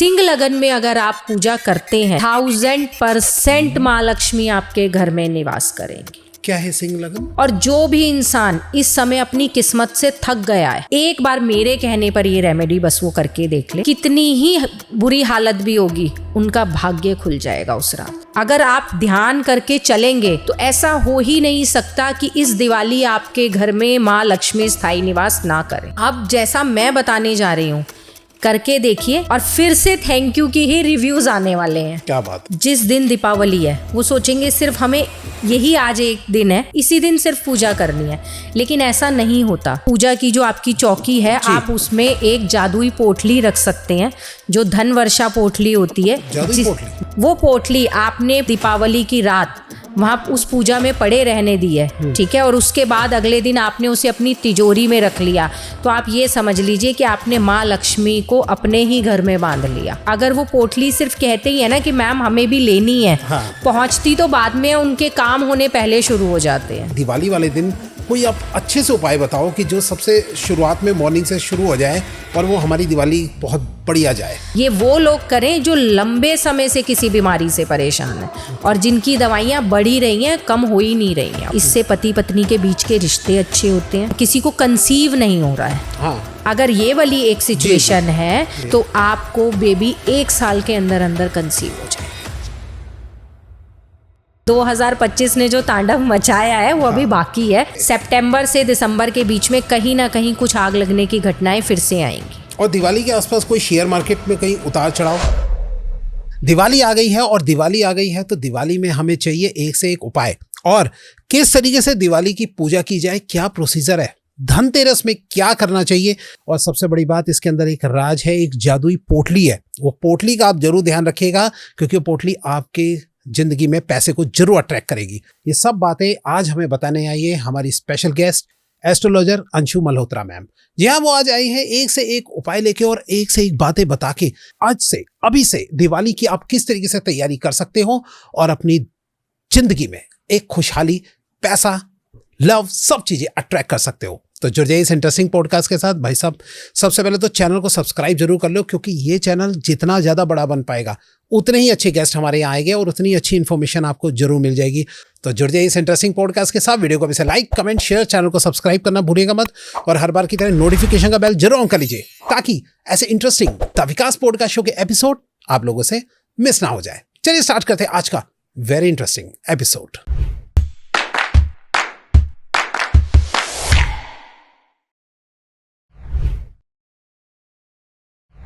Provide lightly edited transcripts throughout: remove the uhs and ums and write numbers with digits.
सिंह लगन में अगर आप पूजा करते हैं 1000% माँ लक्ष्मी आपके घर में निवास करेंगी। क्या है सिंह लगन? और जो भी इंसान इस समय अपनी किस्मत से थक गया है, एक बार मेरे कहने पर ये रेमेडी बस वो करके देख ले, कितनी ही बुरी हालत भी होगी उनका भाग्य खुल जाएगा उस रात। अगर आप ध्यान करके चलेंगे तो ऐसा हो ही नहीं सकता कि इस दिवाली आपके घर में माँ लक्ष्मी स्थायी निवास ना करें। अब जैसा मैं बताने जा रही हूँ करके देखिए और फिर से थैंक यू की ही रिव्यूज आने वाले हैं। क्या बात। जिस दिन दीपावली है वो सोचेंगे सिर्फ हमें यही आज एक दिन है, इसी दिन सिर्फ पूजा करनी है, लेकिन ऐसा नहीं होता। पूजा की जो आपकी चौकी है आप उसमें एक जादुई पोटली रख सकते हैं, जो धन वर्षा पोटली होती है। वो पोटली आपने दीपावली की रात वहाँ उस पूजा में पड़े रहने दी है, ठीक है, और उसके बाद अगले दिन आपने उसे अपनी तिजोरी में रख लिया, तो आप ये समझ लीजिए कि आपने माँ लक्ष्मी को अपने ही घर में बांध लिया। अगर वो पोटली सिर्फ कहते ही है ना कि मैम हमें भी लेनी है, पहुँचती तो बाद में उनके काम होने पहले शुरू हो जाते हैं। दिवाली वाले दिन कोई आप अच्छे से उपाय बताओ कि जो सबसे शुरुआत में मॉर्निंग से शुरू हो जाए और वो हमारी दिवाली बहुत बढ़िया जाए। ये वो लोग करें जो लंबे समय से किसी बीमारी से परेशान है और जिनकी दवाइयाँ बढ़ी रही हैं, कम हो ही नहीं रही हैं। इससे पति पत्नी के बीच के रिश्ते अच्छे होते हैं, किसी को कंसीव नहीं हो रहा है। हाँ। अगर ये वाली एक सिचुएशन है तो आपको बेबी 1 साल के अंदर अंदर कंसीव हो जाए। 2025 ने जो तांडव मचाया है वो अभी बाकी है। सितंबर से दिसंबर के बीच में कहीं ना कहीं कुछ आग लगने की घटनाएं फिर से आएंगी। और दिवाली के आसपास कोई शेयर मार्केट में कहीं उतार चढ़ाव। दिवाली आ गई है और दिवाली आ गई है तो दिवाली में हमें चाहिए एक से एक उपाय। और किस तरीके से दिवाली की पूजा की जाए, क्या प्रोसीजर है, धनतेरस में क्या करना चाहिए, और सबसे बड़ी बात इसके अंदर एक राज है, एक जादुई पोटली है। वो पोटली का आप जरूर ध्यान रखिएगा क्योंकि वो पोटली आपके जिंदगी में पैसे को जरूर अट्रैक्ट करेगी। ये सब बातें आज हमें बताने आई है हमारी special guest astrologer Anshu Malhotra ma'am. जी हाँ, वो आज आई है एक से एक उपाय लेके और एक से एक बातें बता के आज से अभी से दिवाली की आप किस तरीके से तैयारी कर सकते हो और अपनी जिंदगी में एक खुशहाली, पैसा, लव, सब चीजें अट्रैक्ट कर सकते हो। तो जुड़ जाइए इस इंटरेस्टिंग पॉडकास्ट के साथ। भाई साहब, सबसे पहले तो चैनल को सब्सक्राइब जरूर कर लो क्योंकि ये चैनल जितना ज़्यादा बड़ा बन पाएगा उतने ही अच्छे गेस्ट हमारे यहाँ आएंगे और उतनी अच्छी इन्फॉर्मेशन आपको जरूर मिल जाएगी। तो जुड़ जाइए इस इंटरेस्टिंग पॉडकास्ट के साथ। वीडियो को भी से लाइक, कमेंट, शेयर, चैनल को सब्सक्राइब करना भूलिएगा मत और हर बार की तरह नोटिफिकेशन का बेल जरूर ऑन कर लीजिए ताकि ऐसे interesting the Vikas podcast show के एपिसोड आप लोगों से मिस ना हो जाए। चलिए स्टार्ट करते हैं आज का वेरी इंटरेस्टिंग एपिसोड।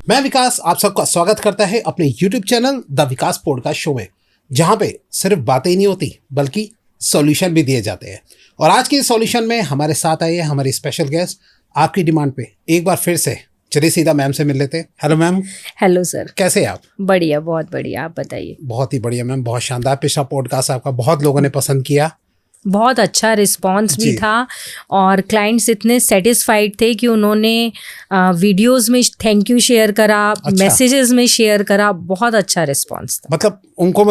मैं विकास आप सबका स्वागत करता है अपने YouTube channel the Vikas podcast show में, जहां पे सिर्फ बातें ही नहीं होती बल्कि सॉल्यूशन भी दिए जाते हैं। और आज के सॉल्यूशन में हमारे साथ आई है हमारी स्पेशल गेस्ट, आपकी डिमांड पे एक बार फिर से चलिए सीधा मैम से मिल लेते हैं। Hello ma'am. Hello sir. कैसे आप? बढ़िया, बहुत बढ़िया, आप बताइए। बहुत ही बढ़िया मैम, बहुत शानदार। पिछला पॉडकास्ट आपका बहुत लोगों ने पसंद किया, बहुत अच्छा रिस्पांस भी था और क्लाइंट्स इतने सेटिस्फाइड थे कि उन्होंने वीडियोस में थैंक यू शेयर करा, मैसेजेस में शेयर करा। बहुत अच्छा रिस्पांस था। मतलब उनको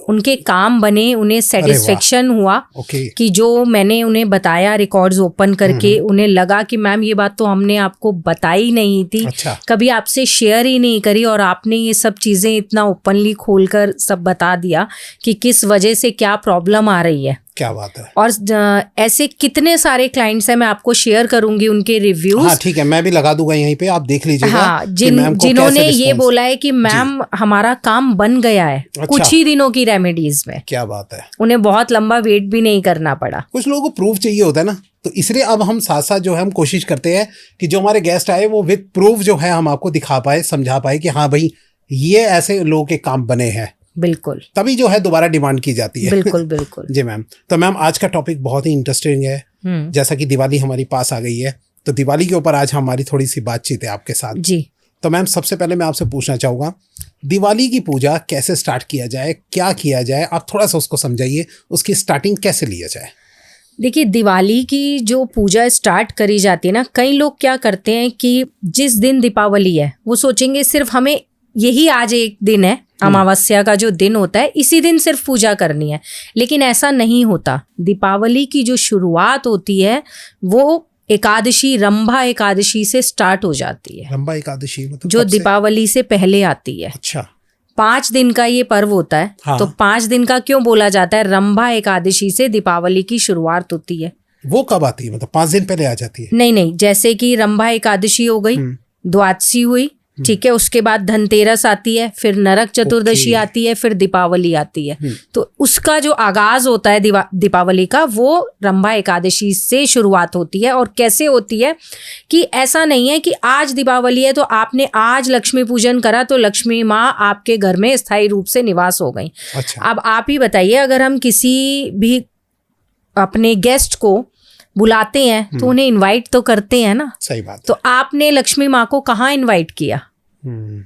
उनके काम बने, उन्हें सेटिस्फेक्शन हुआ कि जो मैंने उन्हें बताया रिकॉर्ड्स ओपन करके, उन्हें लगा कि मैम ये बात तो हमने आपको बताई नहीं थी, कभी आपसे शेयर ही नहीं करी और आपने ये सब चीज़ें इतना ओपनली खोलकर सब बता दिया कि किस वजह से क्या प्रॉब्लम आ रही है। क्या बात है। और ऐसे कितने सारे क्लाइंट्स हैं, मैं आपको शेयर करूंगी उनके रिव्यूज। हाँ ठीक है, मैं भी लगा दूंगा यहीं पे, आप देख लीजिएगा। हाँ, जिन्होंने ये बोला है कि मैम हमारा काम बन गया है कुछ ही दिनों की रेमेडीज में। क्या बात है। उन्हें बहुत लंबा वेट भी नहीं करना पड़ा। कुछ लोगों को प्रूफ चाहिए होता है ना, तो इसलिए अब हम साथ साथ जो है हम कोशिश करते हैं कि जो हमारे गेस्ट आए वो विद प्रूफ जो है हम आपको दिखा पाए, समझा पाए कि हाँ भाई ये ऐसे लोगों के काम बने हैं। बिल्कुल, तभी जो है दोबारा डिमांड की जाती है। बिल्कुल बिल्कुल। जी मैम। तो मैम आज का टॉपिक बहुत ही इंटरेस्टिंग है। जैसा कि दिवाली हमारी पास आ गई है तो दिवाली के ऊपर आज हमारी थोड़ी सी बातचीत है आपके साथ। जी। तो मैम सबसे पहले मैं आपसे पूछना चाहूँगा, दिवाली की पूजा कैसे स्टार्ट किया जाए, क्या किया जाए, आप थोड़ा सा उसको समझाइए, उसकी स्टार्टिंग कैसे लिया जाए। देखिए, दिवाली की जो पूजा स्टार्ट करी जाती है ना, कई लोग क्या करते हैं कि जिस दिन दीपावली है वो सोचेंगे सिर्फ हमें यही आज एक दिन है, अमावस्या का जो दिन होता है इसी दिन सिर्फ पूजा करनी है, लेकिन ऐसा नहीं होता। दीपावली की जो शुरुआत होती है वो एकादशी रंभा एकादशी से स्टार्ट हो जाती है, रंभा एकादशी मतलब जो कब से? दीपावली से पहले आती है। अच्छा 5 दिन का ये पर्व होता है। हाँ। तो 5 दिन का क्यों बोला जाता है? रंभा एकादशी से दीपावली की शुरुआत होती है। वो कब आती है, मतलब 5 दिन पहले आ जाती है? नहीं, जैसे कि रंभा एकादशी हो गई, द्वादशी हुई, ठीक है, उसके बाद धनतेरस आती है, फिर नरक चतुर्दशी ओके। आती है, फिर दीपावली आती है। तो उसका जो आगाज होता है दीपावली का, वो रंभा एकादशी से शुरुआत होती है। और कैसे होती है कि ऐसा नहीं है कि आज दीपावली है तो आपने आज लक्ष्मी पूजन करा तो लक्ष्मी माँ आपके घर में स्थायी रूप से निवास हो गई। अच्छा अब आप ही बताइए, अगर हम किसी भी अपने गेस्ट को बुलाते हैं तो उन्हें इनवाइट तो करते हैं ना। सही बात तो आपने लक्ष्मी माँ को कहाँ इनवाइट किया? है।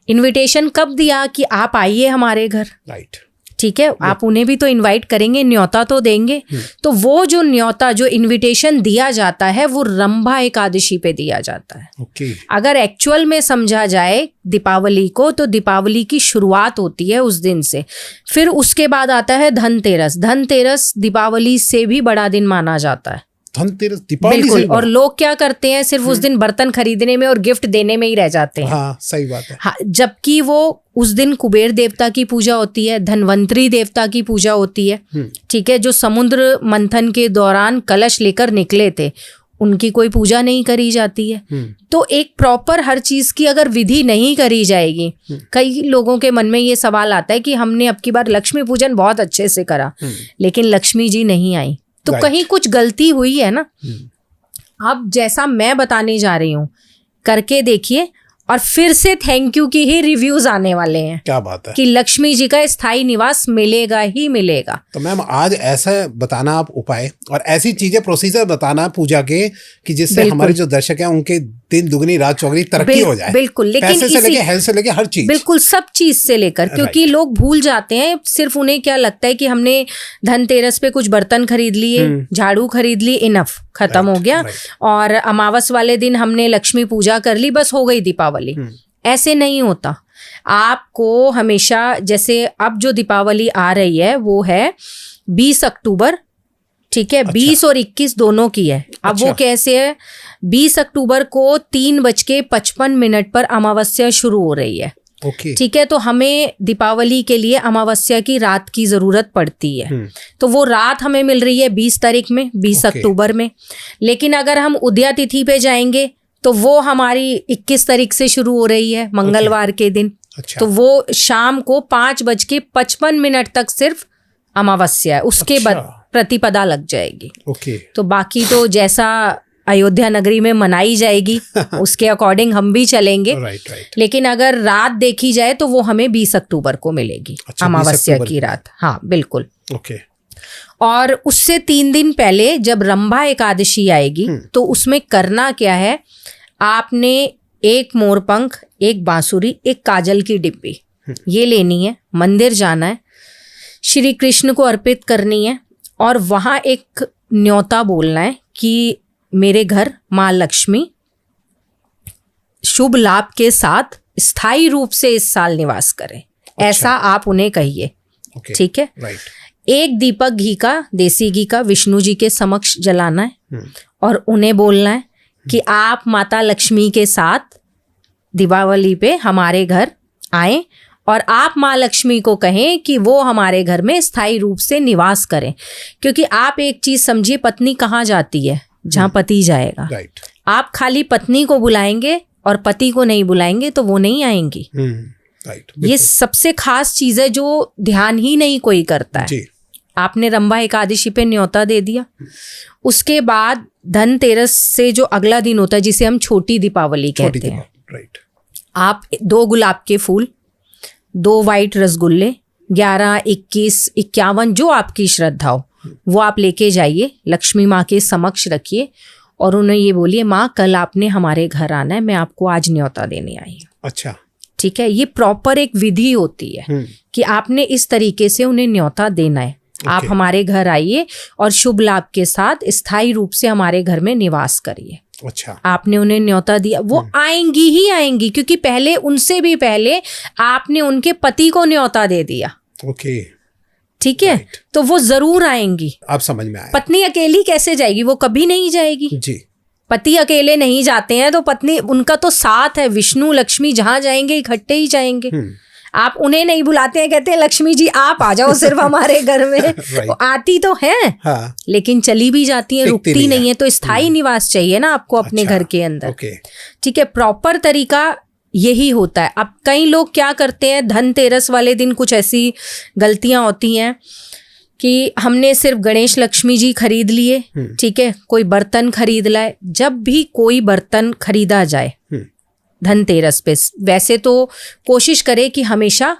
इनविटेशन कब दिया कि आप आइए हमारे घर, राइट। ठीक है, आप उन्हें भी तो इनवाइट करेंगे, न्योता तो देंगे। तो वो जो न्योता, जो इनविटेशन दिया जाता है, वो रंभा एकादशी पे दिया जाता है। ओके अगर एक्चुअल में समझा जाए दीपावली को, तो दीपावली की शुरुआत होती है उस दिन से। फिर उसके बाद आता है धनतेरस। धनतेरस दीपावली से भी बड़ा दिन माना जाता है। धनतेरस दीपावली बिल्कुल। से और लोग क्या करते हैं, सिर्फ उस दिन बर्तन खरीदने में और गिफ्ट देने में ही रह जाते हैं। हाँ सही बात है। हाँ, जबकि वो उस दिन कुबेर देवता की पूजा होती है, धनवंतरी देवता की पूजा होती है, ठीक है, जो समुद्र मंथन के दौरान कलश लेकर निकले थे, उनकी कोई पूजा नहीं करी जाती है। तो एक प्रॉपर हर चीज की अगर विधि नहीं करी जाएगी, कई लोगों के मन में ये सवाल आता है कि हमने अब की बार लक्ष्मी पूजन बहुत अच्छे से करा, लेकिन लक्ष्मी जी नहीं आई, तो Right. कहीं कुछ गलती हुई है ना। अब जैसा मैं बताने जा रही हूँ, करके देखिए, और फिर से थैंक यू की ही रिव्यूज आने वाले हैं क्या बात है कि लक्ष्मी जी का स्थायी निवास मिलेगा ही मिलेगा। तो मैम आज ऐसा बताना आप उपाय और ऐसी चीजें प्रोसीजर बताना पूजा के कि जिससे बिल्कुल। हमारे जो दर्शक हैं उनके दिन दुगनी रात चौगनी तरक्की हो जाए। बिल्कुल, लेकिन पैसे से इसी- लेके हेल्थ से लेके हर चीज। बिल्कुल सब चीज से लेकर, क्योंकि लोग भूल जाते हैं। सिर्फ उन्हें क्या लगता है कि हमने धनतेरस पे कुछ बर्तन खरीद लिए, झाड़ू खरीद ली, इनफ, खत्म हो गया, और अमावस वाले दिन हमने लक्ष्मी पूजा कर ली, बस हो गई दीपावली। ऐसे नहीं होता। आपको हमेशा, जैसे अब जो दीपावली आ रही है वो है 20 अक्टूबर, ठीक है, 20 और 21 दोनों की है। अब वो कैसे है, 20 अक्टूबर को 3:55 पर अमावस्या शुरू हो रही है, ओके ठीक है। तो हमें दीपावली के लिए अमावस्या की रात की जरूरत पड़ती है, तो वो रात हमें मिल रही है 20 तारीख में, 20 ओके। अक्टूबर में। लेकिन अगर हम उदया तिथि पे जाएंगे तो वो हमारी 21 तारीख से शुरू हो रही है, मंगलवार के दिन। अच्छा तो वो शाम को 5:55 तक सिर्फ अमावस्या है, उसके बाद अच्छा। प्रतिपदा लग जाएगी। ओके तो बाकी तो जैसा अयोध्या नगरी में मनाई जाएगी उसके अकॉर्डिंग हम भी चलेंगे। Right right. लेकिन अगर रात देखी जाए तो वो हमें 20 अक्टूबर को मिलेगी, अच्छा, 20 अमावस्या अक्टूबर की को। रात। हाँ बिल्कुल। ओके और उससे 3 दिन पहले जब रंभा एकादशी आएगी तो उसमें करना क्या है, आपने एक मोरपंख, एक बांसुरी, एक काजल की डिब्बी ये लेनी है, मंदिर जाना है, श्री कृष्ण को अर्पित करनी है, और वहाँ एक न्योता बोलना है कि मेरे घर माँ लक्ष्मी शुभ लाभ के साथ स्थायी रूप से इस साल निवास करें। अच्छा। ऐसा आप उन्हें कहिए, ओके ठीक है। राइट। एक दीपक घी का, देसी घी का, विष्णु जी के समक्ष जलाना है और उन्हें बोलना है कि आप माता लक्ष्मी के साथ दीपावली पे हमारे घर आएं, और आप माँ लक्ष्मी को कहें कि वो हमारे घर में स्थायी रूप से निवास करें। क्योंकि आप एक चीज समझिए, पत्नी कहाँ जाती है, जहाँ पति जाएगा। राइट आप खाली पत्नी को बुलाएंगे और पति को नहीं बुलाएंगे तो वो नहीं आएंगी। राइट। ये सबसे खास चीज है जो ध्यान ही नहीं कोई करता है। जी आपने रंभा एकादशी पे न्योता दे दिया, उसके बाद धनतेरस से जो अगला दिन होता है जिसे हम छोटी दीपावली कहते हैं, राइट। आप 2 गुलाब के फूल, 2 वाइट रसगुल्ले, 11, 21, 51 जो आपकी श्रद्धा हो वो आप लेके जाइए, लक्ष्मी माँ के समक्ष रखिए और उन्हें ये बोलिए, माँ कल आपने हमारे घर आना है, मैं आपको आज न्योता देने आई हूँ। अच्छा ठीक है, ये प्रॉपर एक विधि होती है कि आपने इस तरीके से उन्हें न्योता देना है। आप हमारे घर आइए और शुभ लाभ के साथ स्थायी रूप से हमारे घर में निवास करिए। अच्छा आपने उन्हें न्योता दिया, वो आएंगी ही आएंगी, क्योंकि पहले उनसे भी पहले आपने उनके पति को न्योता दे दिया। ओके ठीक है, तो वो जरूर आएंगी। आप समझ में आया। पत्नी अकेली कैसे जाएगी, वो कभी नहीं जाएगी। जी पति अकेले नहीं जाते हैं तो पत्नी, उनका तो साथ है, विष्णु लक्ष्मी जहां जाएंगे इकट्ठे ही जाएंगे। आप उन्हें नहीं बुलाते हैं, कहते हैं लक्ष्मी जी आप आ जाओ सिर्फ हमारे घर में। Right. आती तो है, हाँ, लेकिन चली भी जाती है, रुकती नहीं है। तो स्थायी निवास चाहिए ना आपको अपने अच्छा, घर के अंदर। ओके, ठीक है, प्रॉपर तरीका यही होता है। अब कई लोग क्या करते हैं, धनतेरस वाले दिन कुछ ऐसी गलतियां होती हैं कि हमने सिर्फ गणेश लक्ष्मी जी खरीद लिए, ठीक है, कोई बर्तन खरीद लाए। जब भी कोई बर्तन खरीदा जाए धनतेरस पे, वैसे तो कोशिश करें कि हमेशा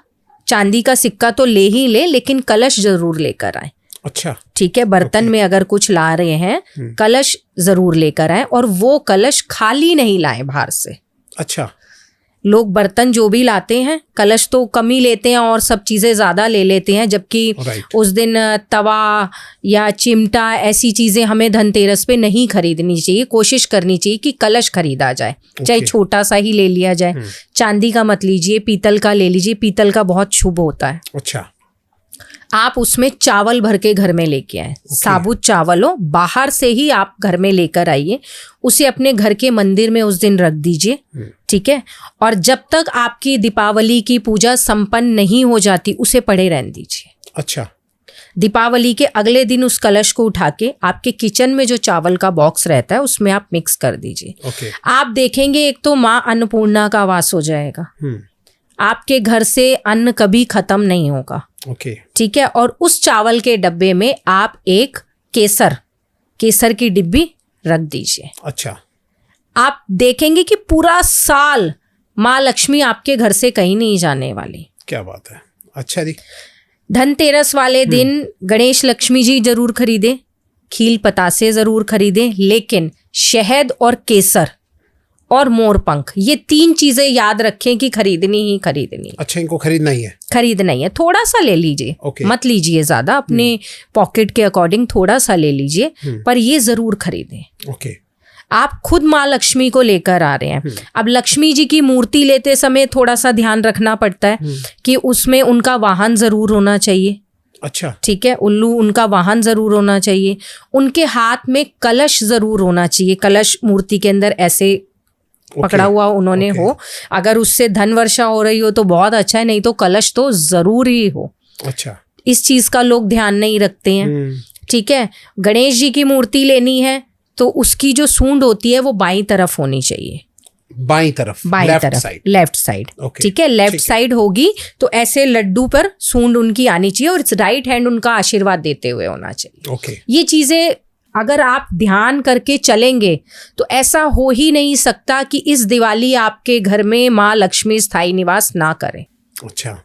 चांदी का सिक्का तो ले ही ले, लेकिन कलश जरूर लेकर आए। अच्छा, ठीक है, बर्तन में अगर कुछ ला रहे हैं कलश जरूर लेकर आए, और वो कलश खाली नहीं लाए बाहर से। अच्छा, लोग बर्तन जो भी लाते हैं कलश तो कम ही लेते हैं और सब चीज़ें ज़्यादा ले लेते हैं, जबकि Right. उस दिन तवा या चिमटा ऐसी चीज़ें हमें धनतेरस पे नहीं खरीदनी चाहिए। कोशिश करनी चाहिए कि कलश खरीदा जाए, चाहे छोटा सा ही ले लिया जाए। चांदी का मत लीजिए, पीतल का ले लीजिए, पीतल का बहुत शुभ होता है। अच्छा, आप उसमें चावल भर के घर में लेके आए, साबुत चावल हो, बाहर से ही आप घर में लेकर आइए, उसे अपने घर के मंदिर में उस दिन रख दीजिए। ठीक है, और जब तक आपकी दीपावली की पूजा संपन्न नहीं हो जाती उसे पड़े रहने दीजिए। अच्छा, दीपावली के अगले दिन उस कलश को उठा के आपके किचन में जो चावल का बॉक्स रहता है उसमें आप मिक्स कर दीजिए। ओके, आप देखेंगे एक तो माँ अन्नपूर्णा का वास हो जाएगा, आपके घर से अन्न कभी खत्म नहीं होगा। ओके, ठीक है, और उस चावल के डब्बे में आप एक केसर की डिब्बी रख दीजिए। अच्छा, आप देखेंगे कि पूरा साल माँ लक्ष्मी आपके घर से कहीं नहीं जाने वाली। क्या बात है, अच्छा जी। धनतेरस वाले दिन गणेश लक्ष्मी जी जरूर खरीदें, खील पतासे जरूर खरीदें, लेकिन शहद और केसर और मोरपंख, ये 3 चीजें याद रखें कि खरीदनी ही खरीदनी। अच्छा, इनको खरीदना ही है? खरीदना ही है, थोड़ा सा ले लीजिए, Okay. मत लीजिए ज्यादा, अपने पॉकेट के अकॉर्डिंग थोड़ा सा ले लीजिए, पर ये जरूर खरीदें। ओके, आप खुद माँ लक्ष्मी को लेकर आ रहे हैं। अब लक्ष्मी जी की मूर्ति लेते समय थोड़ा सा ध्यान रखना पड़ता है कि उसमें उनका वाहन जरूर होना चाहिए। अच्छा, ठीक है, उल्लू उनका वाहन जरूर होना चाहिए, उनके हाथ में कलश जरूर होना चाहिए, कलश मूर्ति के अंदर ऐसे पकड़ा हुआ उन्होंने हो। अगर उससे धन वर्षा हो रही हो तो बहुत अच्छा है, नहीं तो कलश तो जरूर ही हो। अच्छा, इस चीज का लोग ध्यान नहीं रखते हैं। ठीक है, गणेश जी की मूर्ति लेनी है तो उसकी जो सूंड होती है वो बाईं तरफ होनी चाहिए, बाईं तरफ, लेफ्ट साइड। Okay. ठीक है, लेफ्ट साइड होगी तो ऐसे लड्डू पर सूंड उनकी आनी चाहिए और राइट हैंड उनका आशीर्वाद देते हुए होना चाहिए। ओके, ये चीजें अगर आप ध्यान करके चलेंगे तो ऐसा हो ही नहीं सकता कि इस दिवाली आपके घर में माँ लक्ष्मी स्थायी निवास ना करें। अच्छा,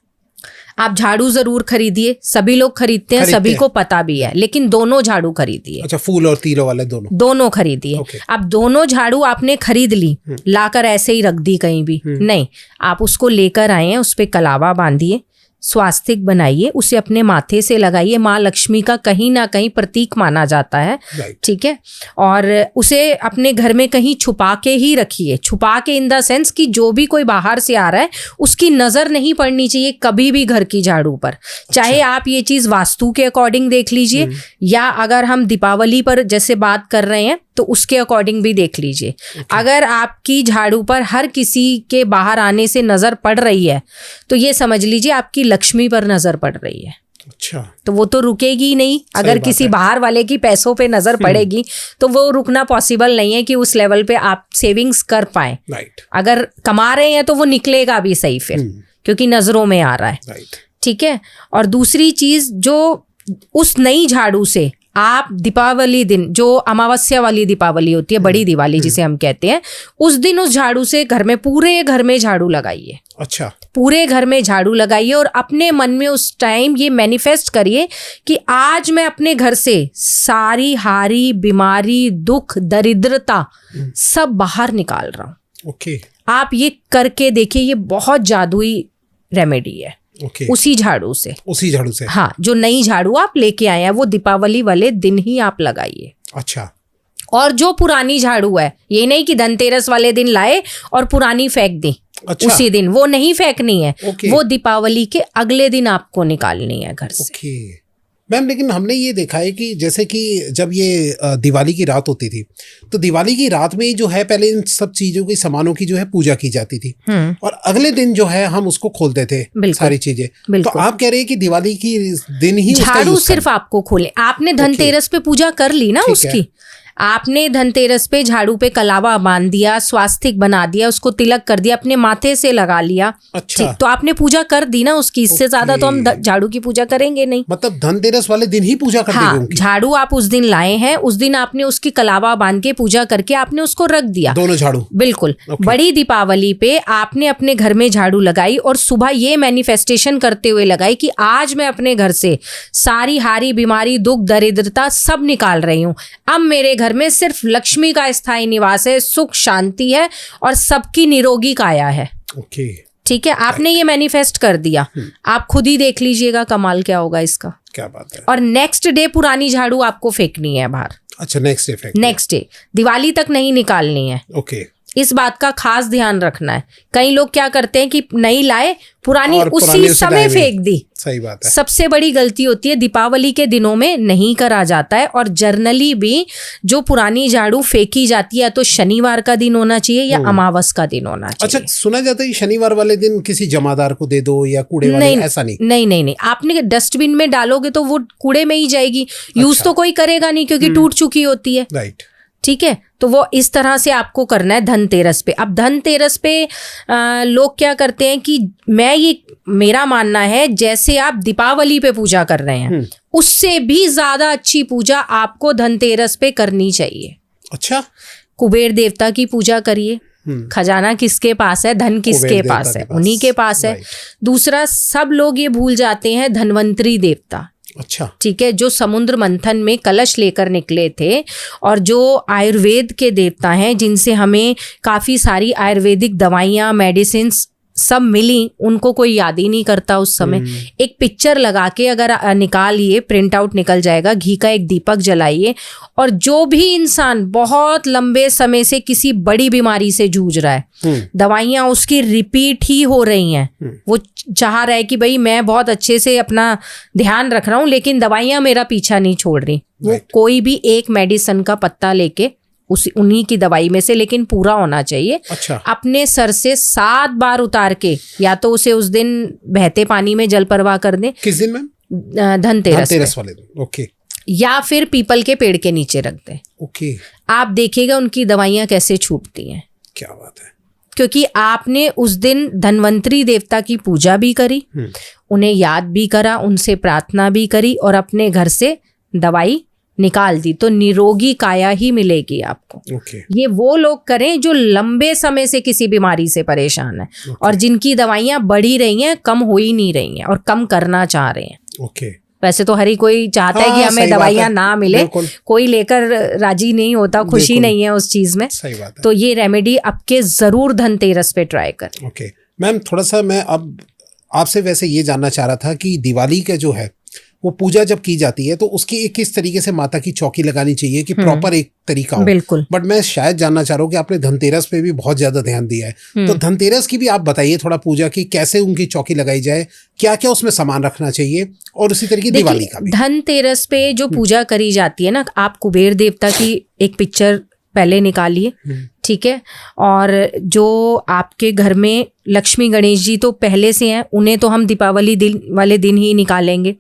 आप झाड़ू जरूर खरीदिए, सभी लोग खरीदते हैं, सभी को पता भी है, लेकिन दोनों झाड़ू खरीदिए। अच्छा, फूल और तीलों वाले दोनों खरीदिए। Okay. अब दोनों झाड़ू आपने खरीद ली, लाकर ऐसे ही रख दी कहीं भी नहीं, आप उसको लेकर आए हैं, उस पे कलावा बांधिए, स्वास्तिक बनाइए, उसे अपने माथे से लगाइए। माँ लक्ष्मी का कहीं ना कहीं प्रतीक माना जाता है। ठीक है, और उसे अपने घर में कहीं छुपा के ही रखिए। छुपा के इन द सेंस कि जो भी कोई बाहर से आ रहा है उसकी नजर नहीं पड़नी चाहिए कभी भी घर की झाड़ू पर। चाहे आप ये चीज वास्तु के अकॉर्डिंग देख लीजिए, या अगर हम दीपावली पर जैसे बात कर रहे हैं तो उसके अकॉर्डिंग भी देख लीजिए। अगर आपकी झाड़ू पर हर किसी के बाहर आने से नजर पड़ रही है तो ये समझ लीजिए आपकी लक्ष्मी पर नजर पड़ रही है। अच्छा, तो वो तो रुकेगी ही नहीं। अगर किसी बाहर वाले की पैसों पे नजर पड़ेगी तो वो रुकना पॉसिबल नहीं है कि उस लेवल पे आप सेविंग्स कर पाए। राइट, अगर कमा रहे हैं तो वो निकलेगा भी सही फिर, क्योंकि नजरों में आ रहा है। राइट, ठीक है, और दूसरी चीज, जो उस नई झाड़ू से आप दीपावली दिन, जो अमावस्या वाली दीपावली होती है, बड़ी दिवाली जिसे हम कहते हैं, उस दिन उस झाड़ू से घर में, पूरे घर में झाड़ू लगाइए। अच्छा, पूरे घर में झाड़ू लगाइए और अपने मन में उस टाइम ये मैनिफेस्ट करिए कि आज मैं अपने घर से सारी हारी बीमारी, दुख, दरिद्रता सब बाहर निकाल रहा हूं। ओके, आप ये करके देखिए, ये बहुत जादुई रेमेडी है। ओके, उसी झाड़ू से, हाँ, जो नई झाड़ू आप लेके आए हैं वो दीपावली वाले दिन ही आप लगाइए। अच्छा, और जो पुरानी झाड़ू है, ये नहीं कि धनतेरस वाले दिन लाए और पुरानी फेंक दी। अच्छा, उसी दिन वो नहीं फेंकनी है। ओके, वो दीपावली के अगले दिन आपको निकालनी है घर से। ओके, मैम लेकिन हमने ये देखा है कि जैसे कि जब ये दिवाली की रात होती थी तो दिवाली की रात में ही जो है पहले इन सब चीजों की सामानों की जो है पूजा की जाती थी और अगले दिन जो है हम उसको खोलते थे सारी चीजें। तो आप कह रहे हैं कि दिवाली की दिन ही झाड़ू सिर्फ आपको खोले। आपने धनतेरस पे पूजा कर ली ना उसकी, आपने धनतेरस पे झाड़ू पे कलावा बांध दिया, स्वास्तिक बना दिया, उसको तिलक कर दिया, अपने माथे से लगा लिया। अच्छा, तो आपने पूजा कर दी ना उसकी। इससे ज्यादा तो हम झाड़ू की पूजा करेंगे नहीं। मतलब धनतेरस वाले दिन ही पूजा कर हाँ, झाड़ू आप उस दिन लाए हैं, उस दिन आपने उसकी कलावा बांध के पूजा करके आपने उसको रख दिया, दोनों झाड़ू। बिल्कुल। बड़ी दीपावली पे आपने अपने घर में झाड़ू लगाई और सुबह ये मैनिफेस्टेशन करते हुए लगाई कि आज मैं अपने घर से सारी हारी बीमारी, दुख, दरिद्रता सब निकाल रही हूँ। अब मेरे घर में सिर्फ लक्ष्मी का स्थायी निवास है, सुख शांति है और सबकी निरोगी काया है। ओके, ठीक है, आपने ये मैनिफेस्ट कर दिया। आप खुद ही देख लीजिएगा कमाल क्या होगा इसका। क्या बात है। और नेक्स्ट डे पुरानी झाड़ू आपको फेंकनी है बाहर। अच्छा, नेक्स्ट डे, दिवाली तक नहीं निकालनी है। ओके, इस बात का खास ध्यान रखना है। कई लोग क्या करते हैं कि नहीं लाए, पुरानी उसी समय फेंक दी। सही बात है। सबसे बड़ी गलती होती है, दीपावली के दिनों में नहीं करा जाता है। और जर्नली भी जो पुरानी झाड़ू फेंकी जाती है तो शनिवार का दिन होना चाहिए या अमावस का दिन होना चाहिए। अच्छा, सुना जाता है शनिवार वाले दिन किसी जमादार को दे दो या कूड़े वाले, ऐसा नहीं। नहीं, आपने डस्टबिन में डालोगे तो वो कूड़े में ही जाएगी। यूज तो कोई करेगा नहीं क्योंकि टूट चुकी होती है। राइट, ठीक है, तो वो इस तरह से आपको करना है धनतेरस पे। अब धनतेरस पे लोग क्या करते हैं कि मेरा मानना है जैसे आप दीपावली पे पूजा कर रहे हैं उससे भी ज्यादा अच्छी पूजा आपको धनतेरस पे करनी चाहिए। अच्छा, कुबेर देवता की पूजा करिए। खजाना किसके पास है? धन किसके पास है? उन्हीं के पास है। दूसरा, सब लोग ये भूल जाते हैं धन्वंतरी देवता। अच्छा, ठीक है, जो समुद्र मंथन में कलश लेकर निकले थे और जो आयुर्वेद के देवता हैं, जिनसे हमें काफी सारी आयुर्वेदिक दवाइयाँ, मेडिसिन सब मिली, उनको कोई याद ही नहीं करता उस समय। एक पिक्चर लगा के अगर निकालिए, प्रिंट आउट निकल जाएगा, घी का एक दीपक जलाइए और जो भी इंसान बहुत लंबे समय से किसी बड़ी बीमारी से जूझ रहा है, दवाइयाँ उसकी रिपीट ही हो रही हैं, वो चाह रहा है कि भाई मैं बहुत अच्छे से अपना ध्यान रख रहा हूँ लेकिन दवाइयाँ मेरा पीछा नहीं छोड़ रही, वो कोई भी एक मेडिसिन का पत्ता लेके उन्हीं की दवाई में से, लेकिन पूरा होना चाहिए। अच्छा, अपने सर से 7 बार उतार के या तो उसे उस दिन बहते पानी में जल प्रवाह कर दें। किस दिन मैम? धनतेरस वाले दिन। ओके, या फिर पीपल के पेड़ के नीचे रख दें। ओके, आप देखिएगा उनकी दवाइयां कैसे छूटती हैं। क्या बात है। क्योंकि आपने उस दिन धन्वंतरी देवता की पूजा भी करी, उन्हें याद भी करा, उनसे प्रार्थना भी करी और अपने घर से दवाई निकाल दी, तो निरोगी काया ही मिलेगी आपको। ये वो लोग करें जो लंबे समय से किसी बीमारी से परेशान है और जिनकी दवाइयां बढ़ी रही हैं, कम हो ही नहीं रही हैं और कम करना चाह रहे हैं। वैसे तो हर ही कोई चाहता है कि हमें दवाइयां ना मिले, कोई लेकर राजी नहीं होता, खुशी नहीं है उस चीज में। तो ये रेमेडी आपके जरूर धनतेरस पे ट्राई करें। ओके मैम, थोड़ा सा मैं अब आपसे वैसे ये जानना चाह रहा था कि दिवाली का जो है वो पूजा जब की जाती है तो उसकी एक किस तरीके से माता की चौकी लगानी चाहिए कि प्रॉपर एक तरीका हो। बिल्कुल। बट मैं शायद जानना चाह रहा हूँ कि आपने धनतेरस पे भी बहुत ज्यादा ध्यान दिया है, तो धनतेरस की भी आप बताइए थोड़ा पूजा की कैसे उनकी चौकी लगाई जाए, क्या क्या उसमें सामान रखना चाहिए, और उसी तरीके दिवाली का भी। धनतेरस पे जो पूजा करी जाती है ना, आप कुबेर देवता की एक पिक्चर पहले निकालिए, ठीक है, और जो आपके घर में लक्ष्मी गणेश जी तो पहले से हैं, उन्हें तो हम दीपावली वाले दिन ही निकालेंगे,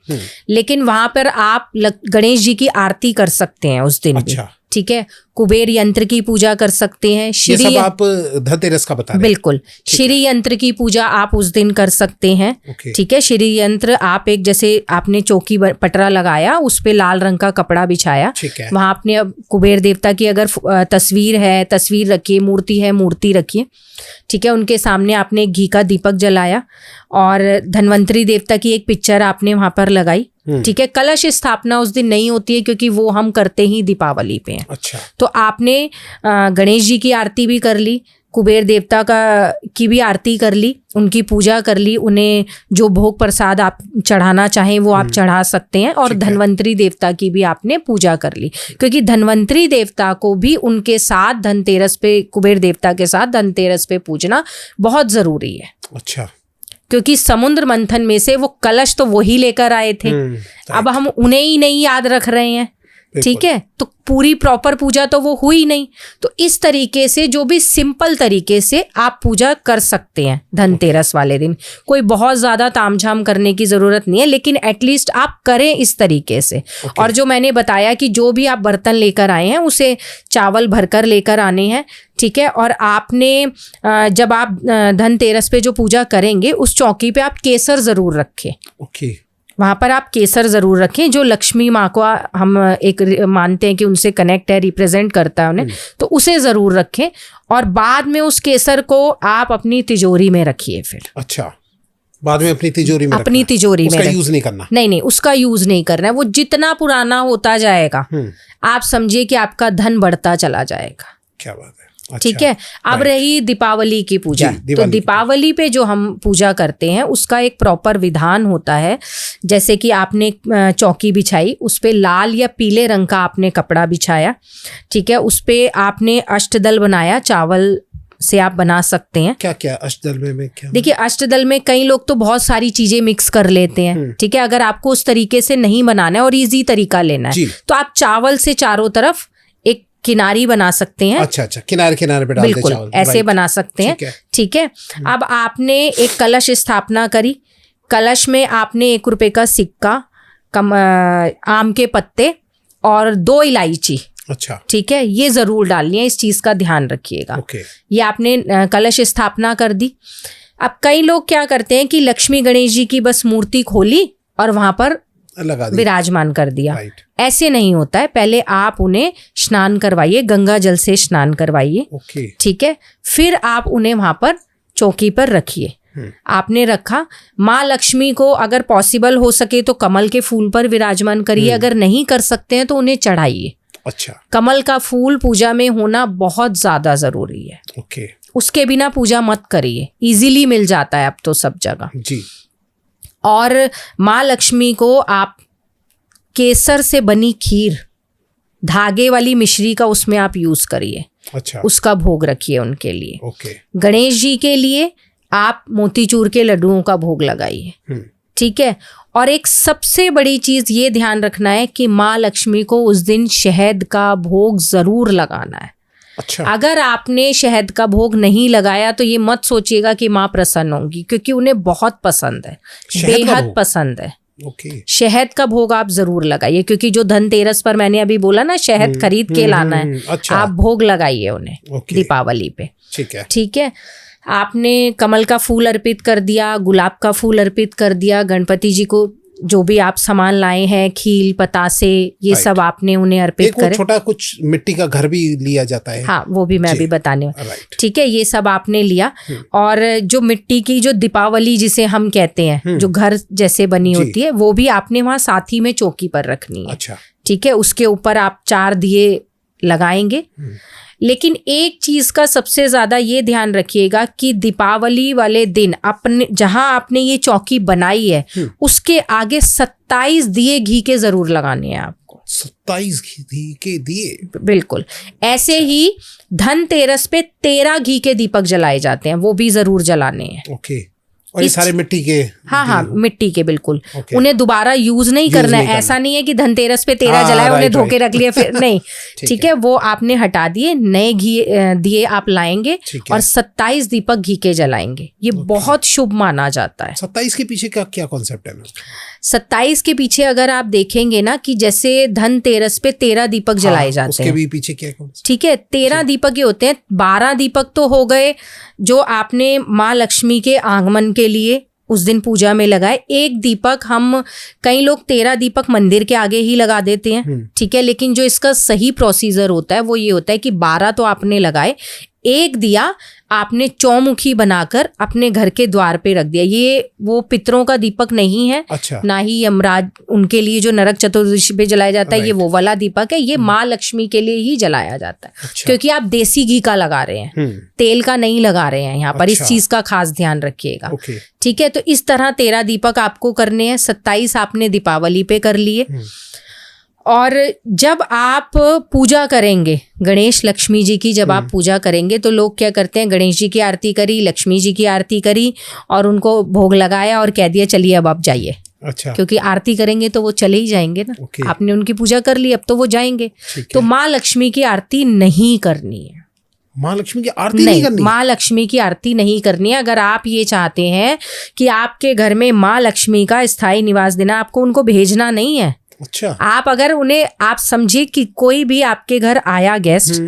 लेकिन वहां पर आप गणेश जी की आरती कर सकते हैं उस दिन। अच्छा। भी ठीक है, कुबेर यंत्र की पूजा कर सकते हैं। ये सब आप धनतेरस का बता रहे हैं। बिल्कुल, श्री यंत्र की पूजा आप उस दिन कर सकते हैं। ठीक है, श्री यंत्र आप एक, जैसे आपने चौकी पटरा लगाया, उस पे लाल रंग का कपड़ा बिछाया, वहां आपने अब कुबेर देवता की अगर तस्वीर है, तस्वीर रखिए, मूर्ति है, मूर्ति रखिए, ठीक है, उनके सामने आपने घी का दीपक जलाया और धन्वंतरी देवता की एक पिक्चर आपने वहां पर लगाई। ठीक है, कलश स्थापना उस दिन नहीं होती है क्योंकि वो हम करते ही दीपावली पे हैं। अच्छा। तो आपने गणेश जी की आरती भी कर ली, कुबेर देवता की भी आरती कर ली, उनकी पूजा कर ली, उन्हें जो भोग प्रसाद आप चढ़ाना चाहें वो आप चढ़ा सकते हैं, और धन्वंतरी देवता की भी आपने पूजा कर ली, क्योंकि धन्वंतरी देवता को भी उनके साथ धनतेरस पे, कुबेर देवता के साथ धनतेरस पे पूजना बहुत जरूरी है। अच्छा। क्योंकि समुद्र मंथन में से वो कलश तो वही लेकर आए थे, अब हम उन्हें ही नहीं याद रख रहे हैं, ठीक है, तो पूरी प्रॉपर पूजा तो वो हुई नहीं। तो इस तरीके से जो भी सिंपल तरीके से आप पूजा कर सकते हैं धनतेरस वाले दिन, कोई बहुत ज़्यादा तामझाम करने की ज़रूरत नहीं है, लेकिन एटलीस्ट आप करें इस तरीके से। और जो मैंने बताया कि जो भी आप बर्तन लेकर आए हैं उसे चावल भरकर लेकर आने हैं, ठीक है। और आपने जब आप धनतेरस पे जो पूजा करेंगे उस चौकी पे आप केसर ज़रूर रखें, ओके, वहाँ पर आप केसर ज़रूर रखें, जो लक्ष्मी माँ को हम एक मानते हैं कि उनसे कनेक्ट है, रिप्रेजेंट करता है उन्हें, तो उसे ज़रूर रखें। और बाद में उस केसर को आप अपनी तिजोरी में रखिए फिर। अच्छा, बाद में अपनी तिजोरी में अपनी तिजोरी में उसका यूज़ नहीं करना? नहीं, उसका यूज़ नहीं करना है। वो जितना पुराना होता जाएगा आप समझिए कि आपका धन बढ़ता चला जाएगा। क्या बात है, ठीक है। अब रही दीपावली की पूजा, तो दीपावली पे जो हम पूजा करते हैं उसका एक प्रॉपर विधान होता है। जैसे कि आपने चौकी बिछाई, उस पे लाल या पीले रंग का आपने कपड़ा बिछाया, ठीक है, उस पे आपने अष्टदल बनाया, चावल से आप बना सकते हैं। क्या क्या अष्टदल में क्या? देखिए अष्टदल में कई लोग तो बहुत सारी चीजें मिक्स कर लेते हैं, ठीक है। अगर आपको उस तरीके से नहीं बनाना है और इजी तरीका लेना है तो आप चावल से चारों तरफ एक किनारी बना सकते हैं। अच्छा, किनारे किनारे पे डालते बिल्कुल चावल, ऐसे बना सकते हैं, ठीक है। अब आपने एक कलश स्थापना करी, कलश में आपने 1 रुपए का सिक्का, आम के पत्ते और 2 इलायची, अच्छा, ठीक है, ये जरूर डालनी है, इस चीज का ध्यान रखिएगा। ओके। ये आपने कलश स्थापना कर दी। अब कई लोग क्या करते हैं कि लक्ष्मी गणेश जी की बस मूर्ति खोली और वहां पर विराजमान कर दिया, ऐसे नहीं होता है। पहले आप उन्हें स्नान करवाइए, गंगा जल से स्नान करवाइए, ठीक है, फिर आप उन्हें वहां पर चौकी पर रखिए। आपने रखा, माँ लक्ष्मी को अगर पॉसिबल हो सके तो कमल के फूल पर विराजमान करिए, अगर नहीं कर सकते हैं तो उन्हें चढ़ाइए। अच्छा, कमल का फूल पूजा में होना बहुत ज्यादा जरूरी है, ओके। उसके बिना पूजा मत करिए, इजीली मिल जाता है अब तो सब जगह जी। और माँ लक्ष्मी को आप केसर से बनी खीर, धागे वाली मिश्री का उसमें आप यूज करिए, अच्छा, उसका भोग रखिए उनके लिए। ओके। गणेश जी के लिए आप मोतीचूर के लड्डुओं का भोग लगाइए, ठीक है। और एक सबसे बड़ी चीज ये ध्यान रखना है कि माँ लक्ष्मी को उस दिन शहद का भोग जरूर लगाना है। अच्छा, अगर आपने शहद का भोग नहीं लगाया तो ये मत सोचिएगा कि माँ प्रसन्न होंगी, क्योंकि उन्हें बहुत पसंद है, बेहद पसंद है। ओके। शहद का भोग आप जरूर लगाइए, क्योंकि जो धनतेरस पर मैंने अभी बोला ना, शहद खरीद के लाना है, अच्छा। आप भोग लगाइए उन्हें दीपावली पे, ठीक है, ठीक है। आपने कमल का फूल अर्पित कर दिया, गुलाब का फूल अर्पित कर दिया, गणपति जी को जो भी आप सामान लाए हैं, खील, पतासे, ये सब आपने उन्हें अर्पित करे। छोटा कुछ मिट्टी का घर भी लिया जाता है, हाँ, वो भी मैं अभी बताने वाली, ठीक है। ये सब आपने लिया, और जो मिट्टी की जो दीपावली जिसे हम कहते हैं, जो घर जैसे बनी होती है, वो भी आपने वहाँ साथ ही में चौकी पर रखनी है, अच्छा, ठीक है। उसके ऊपर आप 4 दिए लगाएंगे। लेकिन एक चीज का सबसे ज्यादा ये ध्यान रखिएगा कि दीपावली वाले दिन अपने जहां आपने ये चौकी बनाई है उसके आगे 27 दिए घी के जरूर लगाने हैं आपको। 27 घी के दिए? बिल्कुल। ऐसे ही धनतेरस पे 13 घी के दीपक जलाए जाते हैं, वो भी जरूर जलाने हैं। ओके। और ये सारे मिट्टी के? हाँ, मिट्टी के, बिल्कुल। उन्हें दोबारा यूज नहीं करना है। ऐसा नहीं है कि धनतेरस पे 13 जलाए, उन्हें धोके रख लिया फिर नहीं, ठीक है। वो आपने हटा दिए, नए घी दिए आप लाएंगे और 27 दीपक घी के जलाएंगे। ये बहुत शुभ माना जाता है। 27 के पीछे का क्या कॉन्सेप्ट है? 27 के पीछे अगर आप देखेंगे ना, कि जैसे धनतेरस पे 13 दीपक जलाए जाते हैं, उसके भी पीछे क्या, ठीक है, 13 दीपक ये होते हैं। 12 दीपक तो हो गए जो आपने माँ लक्ष्मी के आगमन के लिए उस दिन पूजा में लगाए। एक दीपक हम, कई लोग 13 दीपक मंदिर के आगे ही लगा देते हैं, ठीक है, लेकिन जो इसका सही प्रोसीजर होता है वो ये होता है कि 12 तो आपने लगाए, एक दिया आपने चौमुखी बनाकर अपने घर के द्वार पे रख दिया। ये वो पितरों का दीपक नहीं है, अच्छा, ना ही यमराज उनके लिए जो नरक चतुर्दशी पे जलाया जाता है, ये वो वाला दीपक है। ये माँ लक्ष्मी के लिए ही जलाया जाता है, अच्छा। क्योंकि आप देसी घी का लगा रहे हैं, तेल का नहीं लगा रहे हैं यहाँ पर। इस चीज का खास ध्यान रखिएगा, ठीक है। तो इस तरह 13 दीपक आपको करने हैं, 27 आपने दीपावली पे कर लिए। और जब आप पूजा करेंगे गणेश लक्ष्मी जी की, जब आप पूजा करेंगे तो लोग क्या करते हैं, गणेश जी की आरती करी, लक्ष्मी जी की आरती करी और उनको भोग लगाया और कह दिया चलिए अब आप जाइए। अच्छा। क्योंकि आरती करेंगे तो वो चले ही जाएंगे ना। आपने उनकी पूजा कर ली, अब तो वो जाएंगे। तो माँ लक्ष्मी की आरती नहीं करनी है। माँ लक्ष्मी की आरती नहीं करनी? माँ लक्ष्मी की आरती नहीं करनी है। अगर आप ये चाहते हैं कि आपके घर में माँ लक्ष्मी का स्थायी निवास देना, आपको उनको भेजना नहीं है। अच्छा। आप अगर उन्हें, आप समझिए कि कोई भी आपके घर आया गेस्ट,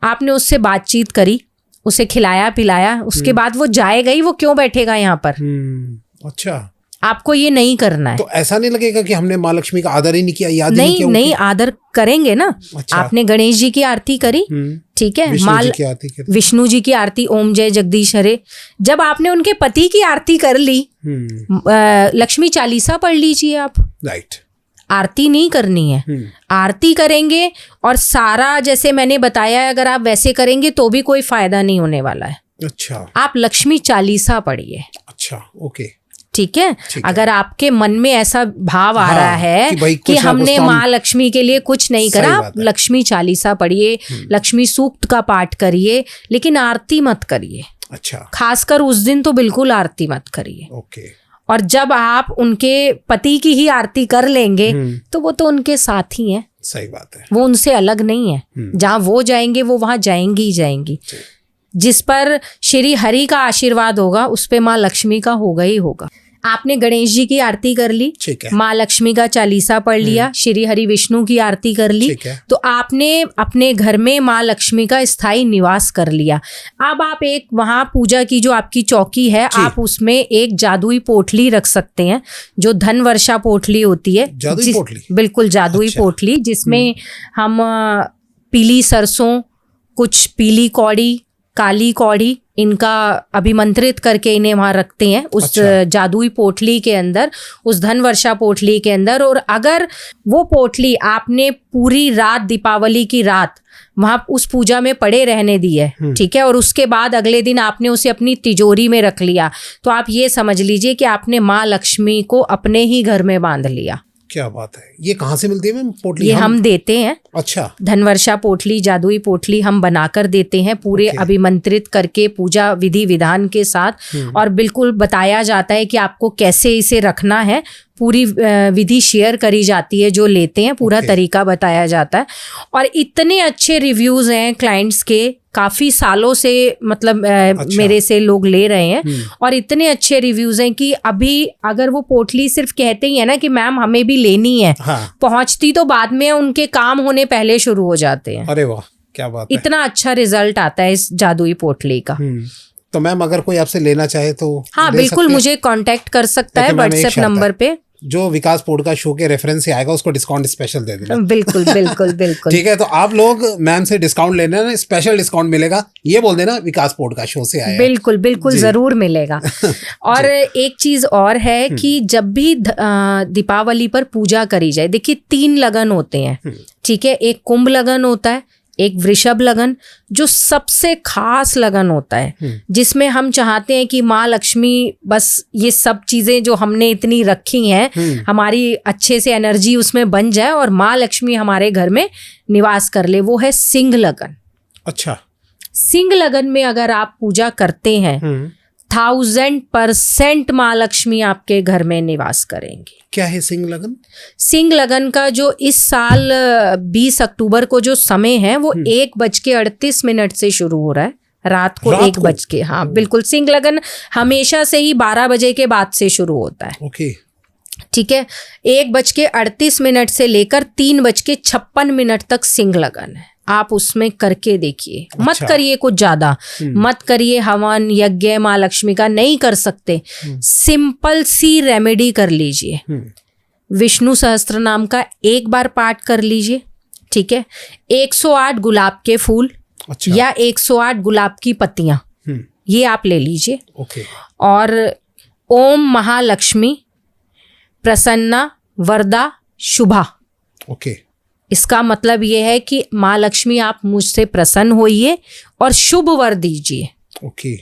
आपने उससे बातचीत करी, उसे खिलाया पिलाया, उसके बाद वो जाएगा ही, वो क्यों बैठेगा यहाँ पर? अच्छा। आपको ये नहीं करना है। तो ऐसा नहीं लगेगा कि हमने माँ लक्ष्मी का आदर ही नहीं किया, याद नहीं किया? नहीं, आदर करेंगे ना। अच्छा। आपने गणेश जी की आरती करी, ठीक है, विष्णु जी की आरती, ओम जय जगदीश हरे। जब आपने उनके पति की आरती कर ली, लक्ष्मी चालीसा पढ़ लीजिए आप। राइट। आरती नहीं करनी है। आरती करेंगे और सारा जैसे मैंने बताया, अगर आप वैसे करेंगे तो भी कोई फायदा नहीं होने वाला है। अच्छा। आप लक्ष्मी चालीसा पढ़िए। अच्छा, ओके, ठीक है। अगर आपके मन में ऐसा भाव आ रहा है कि हमने माँ लक्ष्मी के लिए कुछ नहीं करा, आप लक्ष्मी चालीसा पढ़िए, लक्ष्मी सूक्त का पाठ करिए, लेकिन आरती मत करिए। अच्छा। खासकर उस दिन तो बिल्कुल आरती मत करिए। ओके। और जब आप उनके पति की ही आरती कर लेंगे तो वो तो उनके साथ ही हैं। सही बात है। वो उनसे अलग नहीं है। जहाँ वो जाएंगे वो वहां जाएंगी ही जाएंगी। जिस पर श्री हरि का आशीर्वाद होगा उस पे माँ लक्ष्मी का होगा ही होगा। आपने गणेश जी की आरती कर ली, माँ लक्ष्मी का चालीसा पढ़ लिया, श्री हरि विष्णु की आरती कर ली, तो आपने अपने घर में माँ लक्ष्मी का स्थायी निवास कर लिया। अब आप एक वहाँ पूजा की जो आपकी चौकी है, आप उसमें एक जादुई पोटली रख सकते हैं, जो धन वर्षा पोटली होती है। जादुई पोटली? बिल्कुल जादुई पोटली, जिसमें हम पीली सरसों, कुछ पीली कौड़ी, काली कौड़ी, इनका अभिमंत्रित करके इन्हें वहां रखते हैं उस जादुई पोटली के अंदर, उस धन वर्षा पोटली के अंदर। और अगर वो पोटली आपने पूरी रात, दीपावली की रात वहां उस पूजा में पड़े रहने दी है, ठीक है, और उसके बाद अगले दिन आपने उसे अपनी तिजोरी में रख लिया, तो आप ये समझ लीजिए कि आपने माँ लक्ष्मी को अपने ही घर में बांध लिया। क्या बात है। ये कहाँ से मिलती है मैम पोटली? ये हम देते हैं। अच्छा। धनवर्षा पोटली, जादुई पोटली हम बनाकर देते हैं, पूरे अभिमंत्रित करके पूजा विधि विधान के साथ, और बिल्कुल बताया जाता है कि आपको कैसे इसे रखना है। पूरी विधि शेयर करी जाती है, जो लेते हैं पूरा तरीका बताया जाता है। और इतने अच्छे रिव्यूज हैं क्लाइंट्स के, काफी सालों से मतलब मेरे से लोग ले रहे हैं, और इतने अच्छे रिव्यूज हैं कि अभी अगर वो पोटली सिर्फ कहते ही है ना कि मैम हमें भी लेनी है, पहुंचती तो बाद में, उनके काम होने पहले शुरू हो जाते हैं। अरे वाह, क्या बात है। इतना अच्छा रिजल्ट आता है इस जादुई पोटली का। तो मैम अगर कोई आपसे लेना चाहे तो? हाँ बिल्कुल, मुझे कांटेक्ट कर सकता है व्हाट्सएप नंबर पे। जो विकास पॉडकास्ट शो के रेफरेंस से आएगा उसको डिस्काउंट स्पेशल दे देना। बिल्कुल बिल्कुल बिल्कुल। ठीक है, तो आप लोग मैम से डिस्काउंट लेना ना, स्पेशल डिस्काउंट मिलेगा, ये बोल देना विकास पॉडकास्ट शो से आया। बिल्कुल बिल्कुल, जरूर मिलेगा। और एक चीज और है कि जब भी दीपावली पर पूजा करी जाए, देखिए 3 लगन होते हैं, ठीक है। एक कुंभ लगन होता है, एक वृषभ लगन, जो सबसे खास लगन होता है, जिसमें हम चाहते हैं कि माँ लक्ष्मी बस ये सब चीजें जो हमने इतनी रखी हैं, हमारी अच्छे से एनर्जी उसमें बन जाए और माँ लक्ष्मी हमारे घर में निवास कर ले। वो है सिंह लगन। अच्छा। सिंह लगन में अगर आप पूजा करते हैं, 1000% माँ लक्ष्मी आपके घर में निवास करेंगी। क्या है सिंह लगन? सिंह लगन का जो इस साल 20 अक्टूबर को जो समय है, वो 1:38 से शुरू हो रहा है, रात को 1 बज के। हाँ बिल्कुल, सिंह लगन हमेशा से ही 12 बजे के बाद से शुरू होता है। ओके, ठीक है। 1:38 से लेकर 3:56 तक सिंह लगन है। आप उसमें करके देखिए। अच्छा। मत करिए कुछ ज्यादा, मत करिए हवन यज्ञ माँ लक्ष्मी का, नहीं कर सकते, सिंपल सी रेमेडी कर लीजिए। विष्णु सहस्त्र नाम का 1 बार पाठ कर लीजिए, ठीक है। 108 गुलाब के फूल। अच्छा। या 108 गुलाब की पत्तियां, ये आप ले लीजिए। ओके। और ओम महालक्ष्मी प्रसन्ना वरदा शुभा। ओके। इसका मतलब ये है कि माँ लक्ष्मी आप मुझसे प्रसन्न होइए और शुभ वर दीजिए। ओके,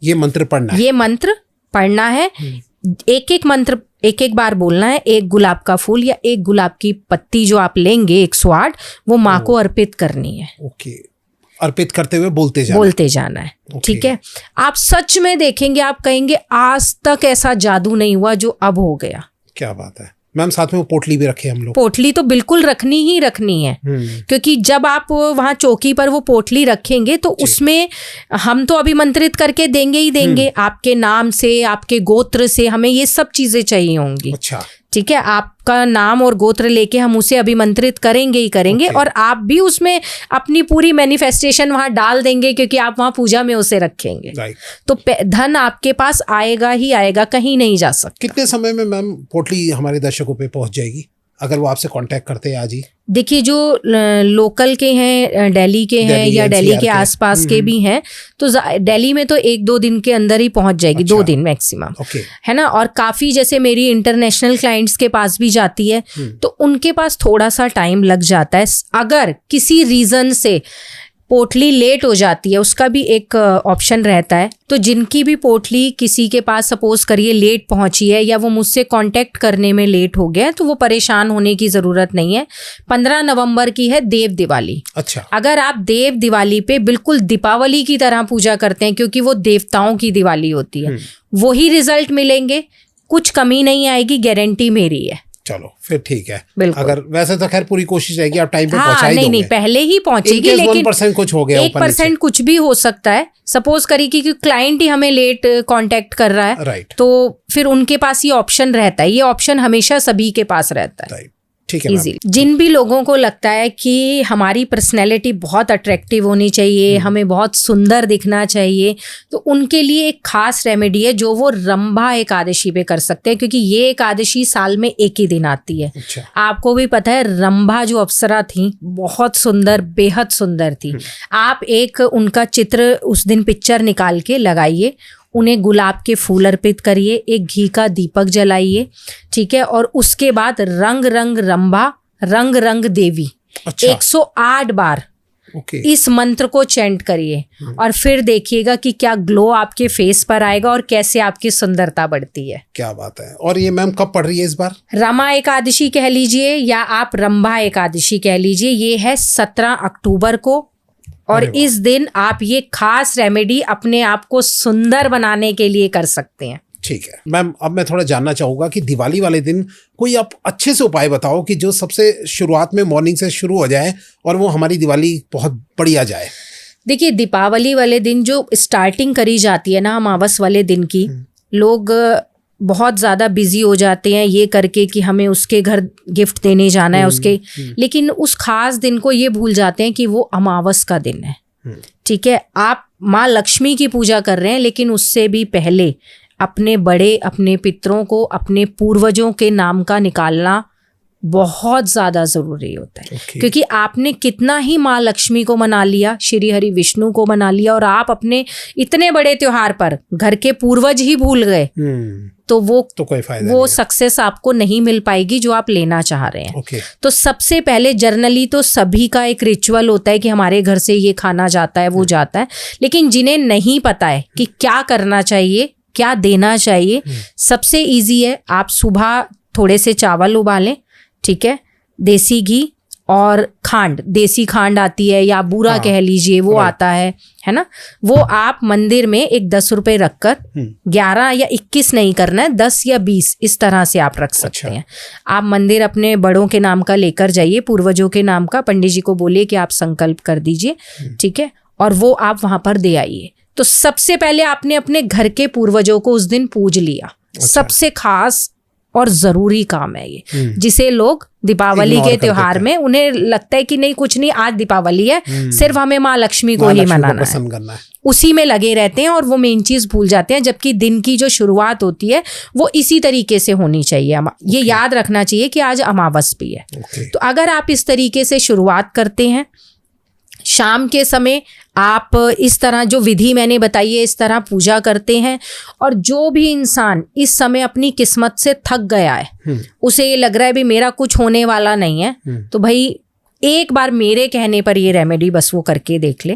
ये मंत्र पढ़ना है। ये मंत्र पढ़ना है। एक एक मंत्र एक एक बार बोलना है। एक गुलाब का फूल या एक गुलाब की पत्ती जो आप लेंगे 108, वो माँ को अर्पित करनी है। ओके, अर्पित करते हुए बोलते जाना है। ठीक है। आप सच में देखेंगे, आप कहेंगे आज तक ऐसा जादू नहीं हुआ जो अब हो गया। क्या बात है मैम, साथ में वो पोटली भी रखे हम लोग। पोटली तो बिल्कुल रखनी ही रखनी है, क्योंकि जब आप वहाँ चौकी पर वो पोटली रखेंगे तो उसमें हम तो अभिमंत्रित करके देंगे ही देंगे, आपके नाम से, आपके गोत्र से, हमें ये सब चीजें चाहिए होंगी। अच्छा, ठीक है, आपका नाम और गोत्र लेके हम उसे अभिमंत्रित करेंगे ही करेंगे। और आप भी उसमें अपनी पूरी मैनिफेस्टेशन वहां डाल देंगे, क्योंकि आप वहां पूजा में उसे रखेंगे। तो धन आपके पास आएगा ही आएगा, कहीं नहीं जा सकता। कितने समय में मैम पोटली हमारे दर्शकों पे पहुंच जाएगी अगर वो आपसे कांटेक्ट करते हैं आज ही? देखिए, जो लोकल के हैं, दिल्ली के हैं या दिल्ली के आसपास के भी हैं, तो दिल्ली में तो 1-2 दिन के अंदर ही पहुंच जाएगी। 2 दिन मैक्सिमम, है ना। और काफ़ी जैसे मेरी इंटरनेशनल क्लाइंट्स के पास भी जाती है, तो उनके पास थोड़ा सा टाइम लग जाता है। अगर किसी रीज़न से पोटली लेट हो जाती है, उसका भी एक ऑप्शन रहता है। तो जिनकी भी पोटली किसी के पास सपोज करिए लेट पहुंची है, या वो मुझसे कांटेक्ट करने में लेट हो गया, तो वो परेशान होने की ज़रूरत नहीं है। 15 नवंबर की है देव दिवाली। अच्छा, अगर आप देव दिवाली पे बिल्कुल दीपावली की तरह पूजा करते हैं, क्योंकि वो देवताओं की दिवाली होती है, वही रिजल्ट मिलेंगे, कुछ कमी नहीं आएगी, गारंटी मेरी है। चलो फिर ठीक है। अगर वैसे तो खैर पूरी कोशिश रहेगी आप टाइम पे पहुंचा ही दोगे। नहीं, पहले ही पहुंचेगी, लेकिन 1% कुछ हो गया, 1% कुछ भी हो सकता है। सपोज करिए कि क्लाइंट ही हमें लेट कांटेक्ट कर रहा है, राइट, तो फिर उनके पास ये ऑप्शन रहता है। ये ऑप्शन हमेशा सभी के पास रहता है। ठीक है। इजीली जिन भी लोगों को लगता है कि हमारी पर्सनैलिटी बहुत अट्रैक्टिव होनी चाहिए, हमें बहुत सुंदर दिखना चाहिए, तो उनके लिए एक खास रेमेडी है जो वो रंभा एकादशी पे कर सकते हैं, क्योंकि ये एकादशी साल में एक ही दिन आती है। अच्छा। आपको भी पता है, रंभा जो अप्सरा थी बहुत सुंदर, बेहद सुंदर थी। आप एक उनका चित्र उस दिन पिक्चर निकाल के लगाइए, उन्हें गुलाब के फूल अर्पित करिए, एक घी का दीपक जलाइए, ठीक है। और उसके बाद रंग रंग रंभा रंग रंग देवी 108 बार इस मंत्र को चैंट करिए, और फिर देखिएगा कि क्या ग्लो आपके फेस पर आएगा और कैसे आपकी सुंदरता बढ़ती है। क्या बात है। और ये मैम कब पड़ रही है इस बार? रमा एकादशी कह लीजिए या आप रंभा एकादशी कह लीजिए, ये है 17 अक्टूबर को। और इस दिन आप ये खास रेमेडी अपने आप को सुंदर बनाने के लिए कर सकते हैं। ठीक है मैम, अब मैं थोड़ा जानना चाहूँगा कि दिवाली वाले दिन कोई आप अच्छे से उपाय बताओ कि जो सबसे शुरुआत में मॉर्निंग से शुरू हो जाए और वो हमारी दिवाली बहुत बढ़िया जाए। देखिए, दीपावली वाले दिन जो स्टार्टिंग करी जाती है ना अमावस वाले दिन की, लोग बहुत ज़्यादा बिजी हो जाते हैं ये करके कि हमें उसके घर गिफ्ट देने जाना है उसके, लेकिन उस खास दिन को ये भूल जाते हैं कि वो अमावस का दिन है। ठीक है, आप माँ लक्ष्मी की पूजा कर रहे हैं, लेकिन उससे भी पहले अपने बड़े, अपने पितरों को, अपने पूर्वजों के नाम का निकालना बहुत ज़्यादा ज़रूरी होता है। क्योंकि आपने कितना ही माँ लक्ष्मी को मना लिया, श्री हरि विष्णु को मना लिया, और आप अपने इतने बड़े त्योहार पर घर के पूर्वज ही भूल गए, तो वो कोई फायदा वो सक्सेस आपको नहीं मिल पाएगी जो आप लेना चाह रहे हैं। तो सबसे पहले जर्नली तो सभी का एक रिचुअल होता है कि हमारे घर से ये खाना जाता है, वो जाता है, लेकिन जिन्हें नहीं पता है कि क्या करना चाहिए, क्या देना चाहिए, सबसे ईजी है, आप सुबह थोड़े से चावल उबालें, ठीक है, देसी घी और खांड, देसी खांड आती है या बूरा कह लीजिए, वो आता है ना, वो आप मंदिर में एक 10 रुपए रखकर 11 या 21 नहीं करना है, 10 या 20 इस तरह से आप रख सकते हैं। आप मंदिर अपने बड़ों के नाम का लेकर जाइए, पूर्वजों के नाम का, पंडित जी को बोलिए कि आप संकल्प कर दीजिए, ठीक है, और वो आप वहां पर दे आइए। तो सबसे पहले आपने अपने घर के पूर्वजों को उस दिन पूज लिया। सबसे खास और जरूरी काम है ये, जिसे लोग दीपावली के त्योहार में उन्हें लगता है कि नहीं कुछ नहीं, आज दीपावली है, सिर्फ हमें माँ लक्ष्मी को ही मनाना है, उसी में लगे रहते हैं और वो मेन चीज भूल जाते हैं। जबकि दिन की जो शुरुआत होती है वो इसी तरीके से होनी चाहिए। ये याद रखना चाहिए कि आज अमावस भी है। तो अगर आप इस तरीके से शुरुआत करते हैं, शाम के समय आप इस तरह जो विधि मैंने बताई है इस तरह पूजा करते हैं, और जो भी इंसान इस समय अपनी किस्मत से थक गया है, उसे ये लग रहा है भी मेरा कुछ होने वाला नहीं है, तो भाई एक बार मेरे कहने पर ये रेमेडी बस वो करके देख ले।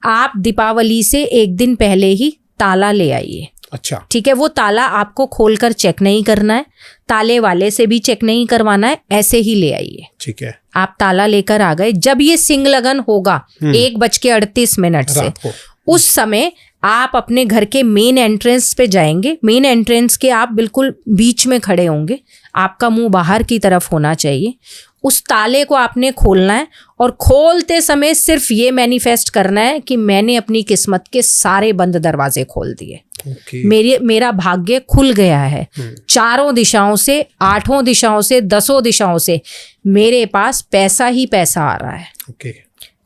आप दीपावली से एक दिन पहले ही ताला ले आइए। अच्छा, ठीक है, वो ताला आपको खोलकर चेक नहीं करना है, ताले वाले से भी चेक नहीं करवाना है, ऐसे ही ले आइए। ठीक है, आप ताला लेकर आ गए, जब ये सिंग लगन होगा 1:38 से, रात को उस समय आप अपने घर के मेन एंट्रेंस पे जाएंगे। मेन एंट्रेंस के आप बिल्कुल बीच में खड़े होंगे, आपका मुंह बाहर की तरफ होना चाहिए। उस ताले को आपने खोलना है और खोलते समय सिर्फ ये मैनिफेस्ट करना है कि मैंने अपनी किस्मत के सारे बंद दरवाजे खोल दिए। ओके, मेरा भाग्य खुल गया है। चारों दिशाओं से, 8 दिशाओं से, 10 दिशाओं से मेरे पास पैसा ही पैसा आ रहा है। ओके,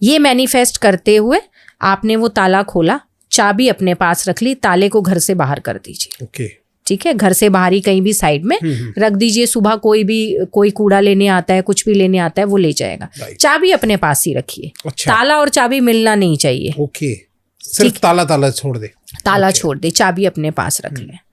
ये मैनिफेस्ट करते हुए आपने वो ताला खोला, चाबी अपने पास रख ली, ताले को घर से बाहर कर दीजिए। ओके, ठीक है, घर से बाहर ही कहीं भी साइड में रख दीजिए। सुबह कोई कूड़ा लेने आता है, कुछ भी लेने आता है, वो ले जाएगा। चाबी अपने पास ही रखिए। अच्छा, ताला और चाबी मिलना नहीं चाहिए। ओके, सिर्फ ताला छोड़ दे। ताला छोड़ दे, चाबी अपने पास रख ले।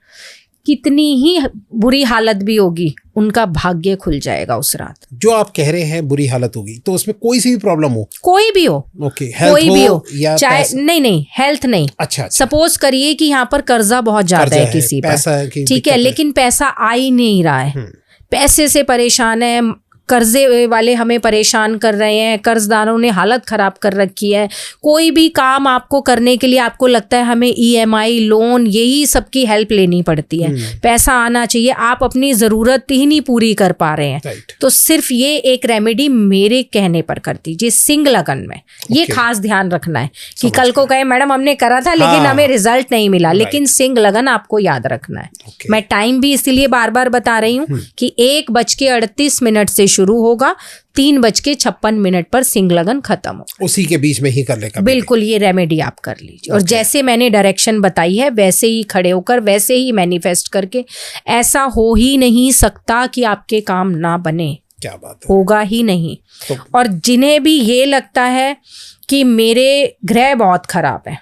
कितनी ही बुरी हालत भी होगी, उनका भाग्य खुल जाएगा उस रात। जो आप कह रहे हैं बुरी हालत होगी, तो उसमें कोई सी भी प्रॉब्लम हो, कोई भी हो, ओके, कोई भी हो, या चाहे नहीं हेल्थ नहीं। अच्छा, सपोज करिए कि यहाँ पर कर्जा बहुत ज्यादा है किसी पर, ठीक है, लेकिन पैसा आ ही नहीं रहा है, पैसे से परेशान है, कर्जे वाले हमें परेशान कर रहे हैं, कर्जदारों ने हालत खराब कर रखी है। कोई भी काम आपको करने के लिए आपको लगता है हमें EMI, लोन, यही सबकी हेल्प लेनी पड़ती है, पैसा आना चाहिए, आप अपनी ज़रूरत ही नहीं पूरी कर पा रहे हैं, तो सिर्फ ये एक रेमेडी मेरे कहने पर कर दीजिए सिंग लगन में। ये खास ध्यान रखना है कि कल को कहे मैडम हमने करा था लेकिन हमें रिजल्ट नहीं मिला, लेकिन सिंग लगन आपको याद रखना है। मैं टाइम भी इसीलिए बार बार बता रही हूँ कि 1:38 से शुरू होगा, 3:56 पर सिंग लगन खत्म हो, उसी के बीच में ही कर लेगा। बिल्कुल, ये रेमेडी आप कर लीजिए। और जैसे मैंने डायरेक्शन बताई है वैसे ही खड़े होकर, वैसे ही मैनिफेस्ट करके, ऐसा हो ही नहीं सकता कि आपके काम ना बने। क्या बात है, होगा ही नहीं। और जिन्हें भी ये लगता है कि मेरे ग्रह बहुत खराब है,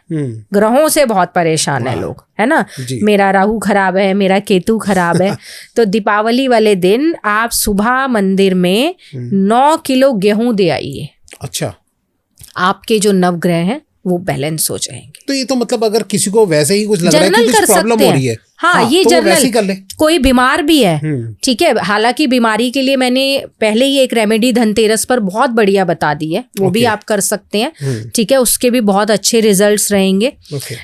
ग्रहों से बहुत परेशान है लोग, है ना, मेरा राहु खराब है, मेरा केतु खराब है, तो दीपावली वाले दिन आप सुबह मंदिर में 9 किलो गेहूं दे आइए। अच्छा, आपके जो नवग्रह हैं वो बैलेंस हो जाएंगे। तो ये तो मतलब अगर किसी को वैसे ही कुछ लग रहा है कि कुछ प्रॉब्लम हो रही है, हाँ, ये तो जर्नल कर ले। कोई बीमार भी है, ठीक है, हालांकि बीमारी के लिए मैंने पहले ही एक रेमेडी धनतेरस पर बहुत बढ़िया बता दी है, वो भी आप कर सकते हैं, ठीक है, उसके भी बहुत अच्छे रिजल्ट्स रहेंगे।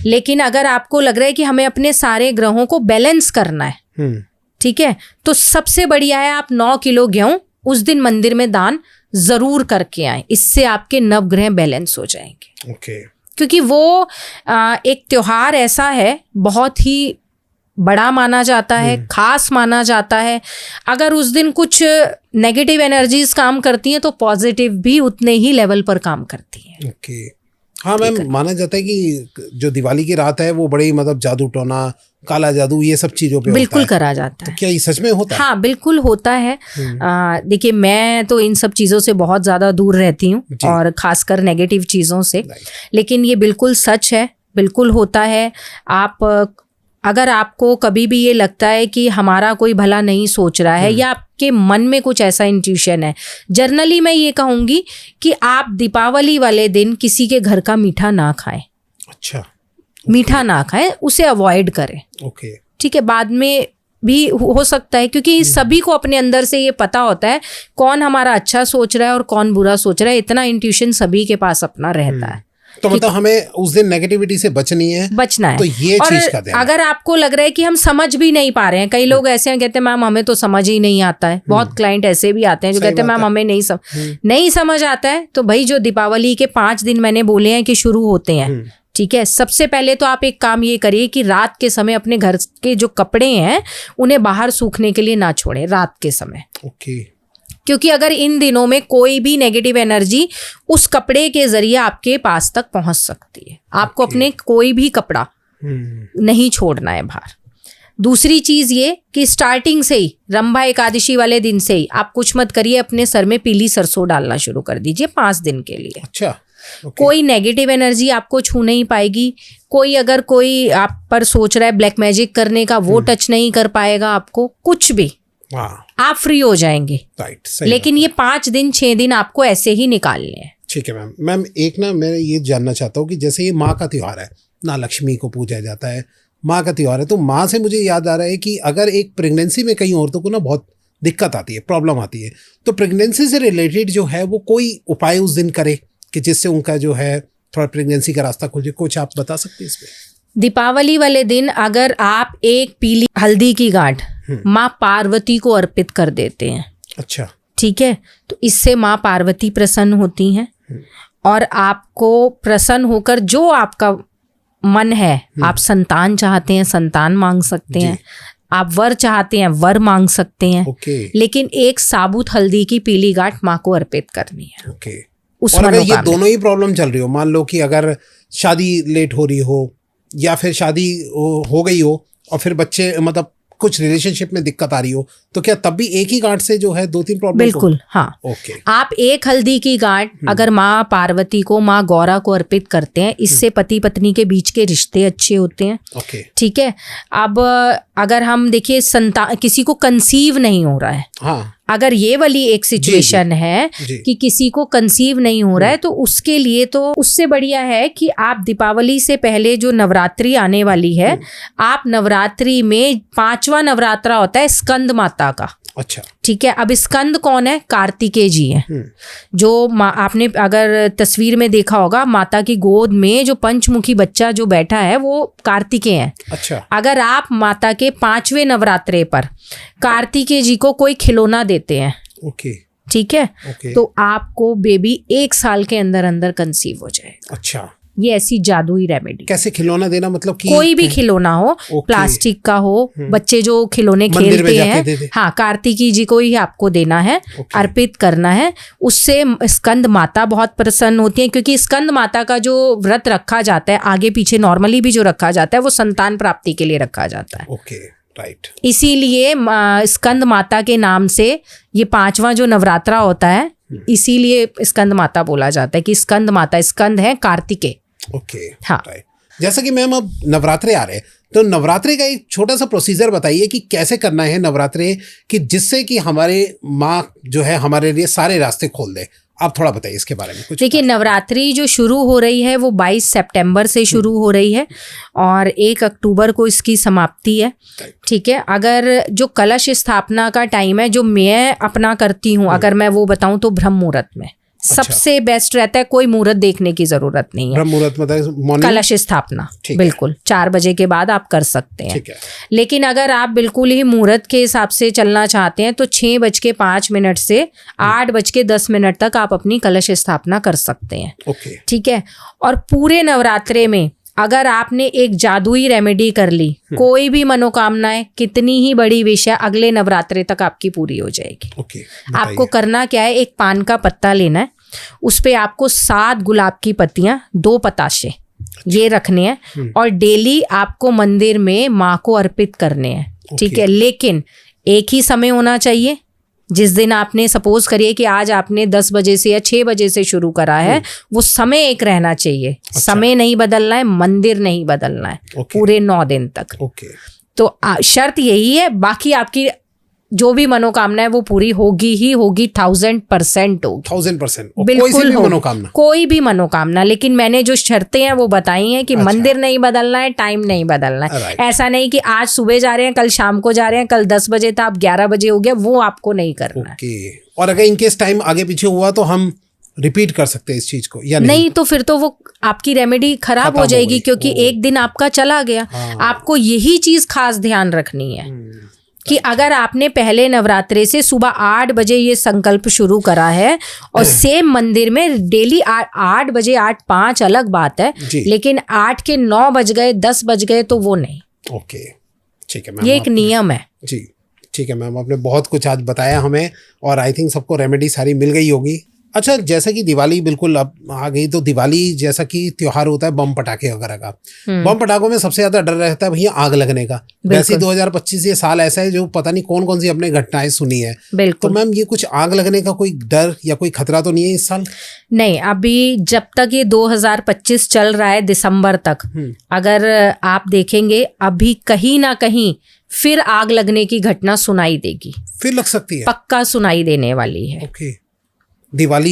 लेकिन अगर आपको लग रहा है कि हमें अपने सारे ग्रहों को बैलेंस करना है, ठीक है, तो सबसे बढ़िया है आप 9 किलो गेहूं उस दिन मंदिर में दान जरूर करके आए, इससे आपके नवग्रह बैलेंस हो जाएंगे। क्योंकि वो एक त्योहार ऐसा है, बहुत ही बड़ा माना जाता है, खास माना जाता है। अगर उस दिन कुछ नेगेटिव एनर्जीज काम करती हैं तो पॉजिटिव भी उतने ही लेवल पर काम करती हैं। ओके, हाँ मैम, माना जाता है कि जो दिवाली की रात है वो बड़ी मतलब जादू टोना, काला जादू, ये सब चीजों पे बिल्कुल करा जाता है। तो क्या ये सच में होता है? हाँ, बिल्कुल होता है। देखिए, मैं तो इन सब चीज़ों से बहुत ज़्यादा दूर रहती हूँ, और खासकर नेगेटिव चीज़ों से, लेकिन ये बिल्कुल सच है, बिल्कुल होता है। आप अगर आपको कभी भी ये लगता है कि हमारा कोई भला नहीं सोच रहा है, या आपके मन में कुछ ऐसा इंट्यूशन है, जर्नली मैं ये कहूँगी कि आप दीपावली वाले दिन किसी के घर का मीठा ना खाएं। अच्छा, मीठा ना खाएं, उसे अवॉइड करें। ओके, ठीक है, बाद में भी हो सकता है, क्योंकि सभी को अपने अंदर से ये पता होता है कौन हमारा अच्छा सोच रहा है और कौन बुरा सोच रहा है, इतना इंट्यूशन सभी के पास अपना रहता है। तो मतलब हमें उस दिन नेगेटिविटी से बचना है। तो ये चीज का ध्यान। अगर आपको लग रहा है कि हम समझ भी नहीं पा रहे हैं, कई लोग ऐसे हैं कहते हैं मैम हमें तो समझ ही नहीं आता है, बहुत क्लाइंट ऐसे भी आते हैं जो कहते हैं मैम हमें नहीं समझ आता है, तो भाई जो दीपावली के 5 दिन मैंने बोले हैं कि शुरू होते हैं, ठीक है, सबसे पहले तो आप एक काम ये करिए कि रात के समय अपने घर के जो कपड़े हैं उन्हें बाहर सूखने के लिए ना छोड़ें रात के समय। ओके, क्योंकि अगर इन दिनों में कोई भी नेगेटिव एनर्जी उस कपड़े के जरिए आपके पास तक पहुंच सकती है, आपको अपने कोई भी कपड़ा नहीं छोड़ना है बाहर। दूसरी चीज ये कि स्टार्टिंग से ही रंभा एकादशी वाले दिन से ही आप कुछ मत करिए, अपने सर में पीली सरसों डालना शुरू कर दीजिए 5 दिन के लिए। अच्छा, कोई नेगेटिव एनर्जी आपको छू नहीं पाएगी। अगर कोई आप पर सोच रहा है ब्लैक मैजिक करने का, वो टच नहीं कर पाएगा आपको, कुछ भी, आप फ्री हो जाएंगे। राइट, लेकिन ये 5 दिन 6 दिन आपको ऐसे ही निकालने हैं। ठीक है मैम, एक ना मैं ये जानना चाहता हूँ कि जैसे ये माँ का त्योहार है ना, लक्ष्मी को पूजा जाता है, माँ का त्योहार है, तो माँ से मुझे याद आ रहा है कि अगर एक प्रेगनेंसी में कई औरतों को ना बहुत दिक्कत आती है, प्रॉब्लम आती है, तो प्रेगनेंसी से रिलेटेड जो है वो कोई उपाय उस दिन करे कि जिससे उनका जो है थोड़ा प्रेगनेंसी का रास्ता खुल जाए, कुछ आप बता सकते हैं इसमें? दीपावली वाले दिन अगर आप एक पीली हल्दी की गांठ माँ पार्वती को अर्पित कर देते हैं, अच्छा, ठीक है, तो इससे माँ पार्वती प्रसन्न होती हैं और आपको प्रसन्न होकर जो आपका मन है, आप संतान चाहते हैं संतान मांग सकते हैं, आप वर चाहते हैं वर मांग सकते हैं, लेकिन एक साबुत हल्दी की पीली गांठ माँ को अर्पित करनी है। उस और अगर ये दोनों ही प्रॉब्लम चल रही हो, मान लो कि अगर शादी लेट हो रही हो या फिर शादी हो गई हो और फिर बच्चे मतलब कुछ रिलेशनशिप में दिक्कत आ रही हो, तो क्या तब भी एक ही गांठ से जो है 2-3 प्रॉब्लम? बिल्कुल, हाँ। ओके। आप एक हल्दी की गांठ अगर माँ पार्वती को, माँ गौरा को अर्पित करते हैं, इससे पति पत्नी के बीच के रिश्ते अच्छे होते हैं। ओके, ठीक है। अब अगर हम देखिए संतान, किसी को कंसीव नहीं हो रहा है, हाँ, अगर ये वाली एक सिचुएशन है कि किसी को कंसीव नहीं हो रहा है, तो उसके लिए तो उससे बढ़िया है कि आप दीपावली से पहले जो नवरात्रि आने वाली है, आप नवरात्रि में 5वां नवरात्रा होता है स्कंद माता का। अच्छा, ठीक है। अब स्कंद कौन है? कार्तिकेय जी हैं, जो आपने अगर तस्वीर में देखा होगा, माता की गोद में जो पंचमुखी बच्चा जो बैठा है वो कार्तिकेय हैं। अच्छा, अगर आप माता के 5वें नवरात्रे पर कार्तिकेय जी को कोई खिलौना देते हैं, ओके, ठीक है, ओके, तो आपको बेबी 1 साल के अंदर अंदर कंसीव हो जाएगा। अच्छा, ये ऐसी जादुई रेमेडी। कैसे खिलौना देना? मतलब कि कोई भी खिलौना हो, प्लास्टिक का हो, बच्चे जो खिलौने खेलते हैं, हाँ, कार्तिकी जी को ही आपको देना है, अर्पित करना है। उससे स्कंद माता बहुत प्रसन्न होती है, क्योंकि स्कंद माता का जो व्रत रखा जाता है, आगे पीछे नॉर्मली भी जो रखा जाता है, वो संतान प्राप्ति के लिए रखा जाता है। Okay, right. इसीलिए स्कंद माता के नाम से ये 5वां जो नवरात्रा होता है, इसीलिए स्कंद माता बोला जाता है कि स्कंद माता, स्कंद है कार्तिकेय। ओके, हाँ। जैसा कि मैम अब नवरात्रे आ रहे हैं, तो नवरात्रे का एक छोटा सा प्रोसीजर बताइए कि कैसे करना है नवरात्रे, कि जिससे कि हमारे माँ जो है हमारे लिए सारे रास्ते खोल दे। आप थोड़ा बताइए इसके बारे में कुछ। देखिए, नवरात्रि जो शुरू हो रही है वो 22 सितंबर से शुरू हो रही है और 1 अक्टूबर को इसकी समाप्ति है। ठीक है। अगर जो कलश स्थापना का टाइम है, जो मैं अपना करती हूँ, अगर मैं वो बताऊँ तो ब्रह्म मुहूर्त में सबसे बेस्ट रहता है। कोई मुहूर्त देखने की जरूरत नहीं है। ब्रह्म मुहूर्त मतलब कलश स्थापना बिल्कुल 4 बजे के बाद आप कर सकते हैं। लेकिन अगर आप बिल्कुल ही मुहूर्त के हिसाब से चलना चाहते हैं तो 6:05 से 8:10 तक आप अपनी कलश स्थापना कर सकते हैं। ठीक है। और पूरे नवरात्रे में अगर आपने एक जादुई रेमेडी कर ली, कोई भी मनोकामनाएं कितनी ही बड़ी विश है, अगले नवरात्रे तक आपकी पूरी हो जाएगी। आपको करना क्या है, एक पान का पत्ता लेना है, उस पे आपको 7 गुलाब की पत्तियां, 2 पताशे ये रखने हैं और डेली आपको मंदिर में माँ को अर्पित करने हैं। ठीक है। लेकिन एक ही समय होना चाहिए। जिस दिन आपने सपोज करिए कि आज आपने 10 बजे से या 6 बजे से शुरू करा है, वो समय एक रहना चाहिए। समय नहीं बदलना है, मंदिर नहीं बदलना है पूरे 9 दिन तक। तो शर्त यही है। बाकी आपकी जो भी मनोकामना है वो पूरी होगी ही होगी, 1000% होगी। 1000% बिल्कुल मनोकामना, कोई भी मनोकामना। लेकिन मैंने जो शर्तें हैं वो बताई हैं कि मंदिर नहीं बदलना है, टाइम नहीं बदलना है। ऐसा नहीं कि आज सुबह जा रहे हैं, कल शाम को जा रहे हैं, कल 10 बजे था, अब 11 बजे हो गया, वो आपको नहीं करना है। और अगर इनकेस टाइम आगे पीछे हुआ तो हम रिपीट कर सकते हैं इस चीज को या नहीं? तो फिर तो वो आपकी रेमेडी खराब हो जाएगी, क्योंकि एक दिन आपका चला गया। आपको यही चीज खास ध्यान रखनी है कि अगर आपने पहले नवरात्रे से सुबह 8 बजे ये संकल्प शुरू करा है और सेम मंदिर में डेली 8 बजे 8:05 अलग बात है, लेकिन 8 के 9 बज गए, 10 बज गए तो वो नहीं। ओके, ठीक है मैम, ये एक नियम है जी। ठीक है मैम, आपने बहुत कुछ आज बताया हमें और आई थिंक सबको रेमेडी सारी मिल गई होगी। अच्छा, जैसा कि दिवाली बिल्कुल अब आ गई, तो दिवाली जैसा कि त्योहार होता है बम पटाखे वगैरह का, बम पटाखों में सबसे ज्यादा डर रहता है भैया आग लगने का। वैसे 2025 ये साल ऐसा है जो पता नहीं कौन कौन सी अपने घटनाएं सुनी है। तो मैम ये कुछ आग लगने का कोई डर या कोई खतरा तो नहीं है इस साल? नहीं, अभी जब तक ये 2025 चल रहा है दिसंबर तक, अगर आप देखेंगे अभी कहीं ना कहीं फिर आग लगने की घटना सुनाई देगी। फिर लग सकती है? पक्का सुनाई देने वाली है। ओके। दिवाली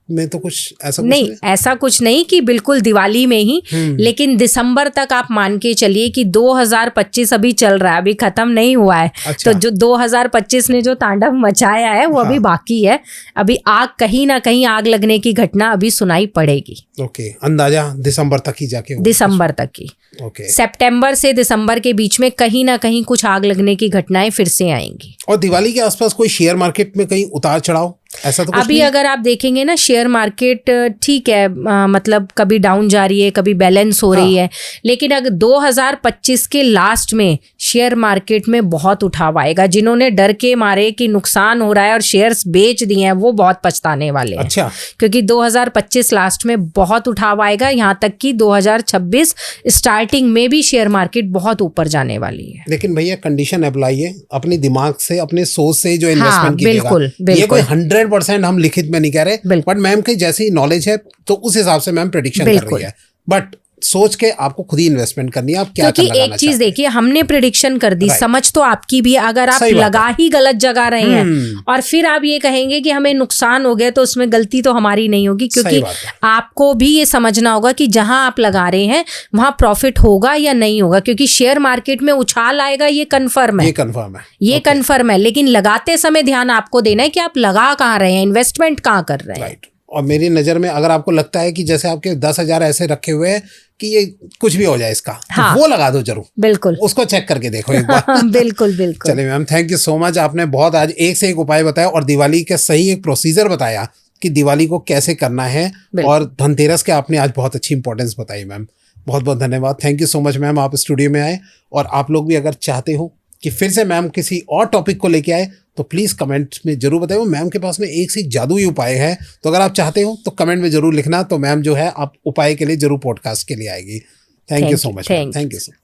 में तो कुछ ऐसा कुछ नहीं, ऐसा कुछ नहीं कि बिल्कुल दिवाली में ही, लेकिन दिसंबर तक आप मान के चलिए कि 2025 अभी चल रहा है, अभी खत्म नहीं हुआ है। अच्छा। तो जो 2025 ने जो तांडव मचाया है वो अभी बाकी है। अभी आग, कहीं ना कहीं आग लगने की घटना अभी सुनाई पड़ेगी। ओके, अंदाजा दिसंबर तक ही जाके होगा। दिसंबर तक की, ओके। सितंबर से दिसंबर के बीच में कहीं ना कहीं कुछ आग लगने की घटनाएं फिर से आएंगी। और दिवाली के आसपास कोई शेयर मार्केट में कहीं उतार चढ़ाव ऐसा तो कुछ अभी नहीं? अगर आप देखेंगे ना, शेयर मार्केट ठीक है, मतलब कभी डाउन जा रही है, कभी बैलेंस हो रही है, लेकिन अगर 2025 के लास्ट में शेयर मार्केट में बहुत उठाव आएगा। जिन्होंने डर के मारे कि नुकसान हो रहा है और शेयर्स बेच दिए हैं, वो बहुत पछताने वाले हैं। अच्छा। क्योंकि 2025 लास्ट में बहुत उठाव आएगा, यहाँ तक कि 2026 स्टार्टिंग में भी शेयर मार्केट बहुत ऊपर जाने वाली है। लेकिन भैया कंडीशन अप्लाई है, अपने दिमाग से, अपने सोच से जो इन्वेस्टमेंट कीजिएगा। बिल्कुल, ये बिल्कुल। कोई 100% हम लिखित में नहीं कह रहे, बट मैम की जैसी नॉलेज है तो उस हिसाब से मैम प्रेडिक्शन कर रही है, बट सोच के आपको खुद ही इन्वेस्टमेंट करनी है। आप क्या क्योंकि एक चीज देखिए, हमने प्रिडिक्शन कर दी, समझ तो आपकी भी है। अगर आप सही बात लगा ही गलत जगह रहे हैं और फिर आप ये कहेंगे कि हमें नुकसान हो गया, तो उसमें गलती तो हमारी नहीं होगी। क्योंकि आपको भी ये समझना होगा कि जहां आप लगा रहे हैं वहां प्रॉफिट होगा या नहीं होगा, क्योंकि शेयर मार्केट में उछाल आएगा, ये कंफर्म है, ये कंफर्म है। लेकिन लगाते समय ध्यान आपको देना है कि आप लगा कहाँ रहे हैं, इन्वेस्टमेंट कहाँ कर रहे हैं। और मेरी नज़र में अगर आपको लगता है कि जैसे आपके 10,000 ऐसे रखे हुए हैं कि ये कुछ भी हो जाए इसका, हाँ, तो वो लगा दो जरूर, बिल्कुल, उसको चेक करके देखो एक बार। बिल्कुल बिल्कुल। चलिए ma'am, thank you so much. आपने बहुत आज एक से एक उपाय बताया और दिवाली का सही एक प्रोसीजर बताया कि दिवाली को कैसे करना है, और धनतेरस के आपने आज बहुत अच्छी इंपॉर्टेंस बताई मैम। बहुत बहुत धन्यवाद, thank you so much ma'am, आप स्टूडियो में आए। और आप लोग भी अगर चाहते हो कि फिर से मैम किसी और टॉपिक को लेके आए तो प्लीज़ कमेंट में जरूर बताइए। मैम के पास में एक से एक जादुई उपाय है, तो अगर आप चाहते हो तो कमेंट में जरूर लिखना, तो मैम जो है आप उपाय के लिए जरूर पॉडकास्ट के लिए आएगी। Thank you so much, thank you so much.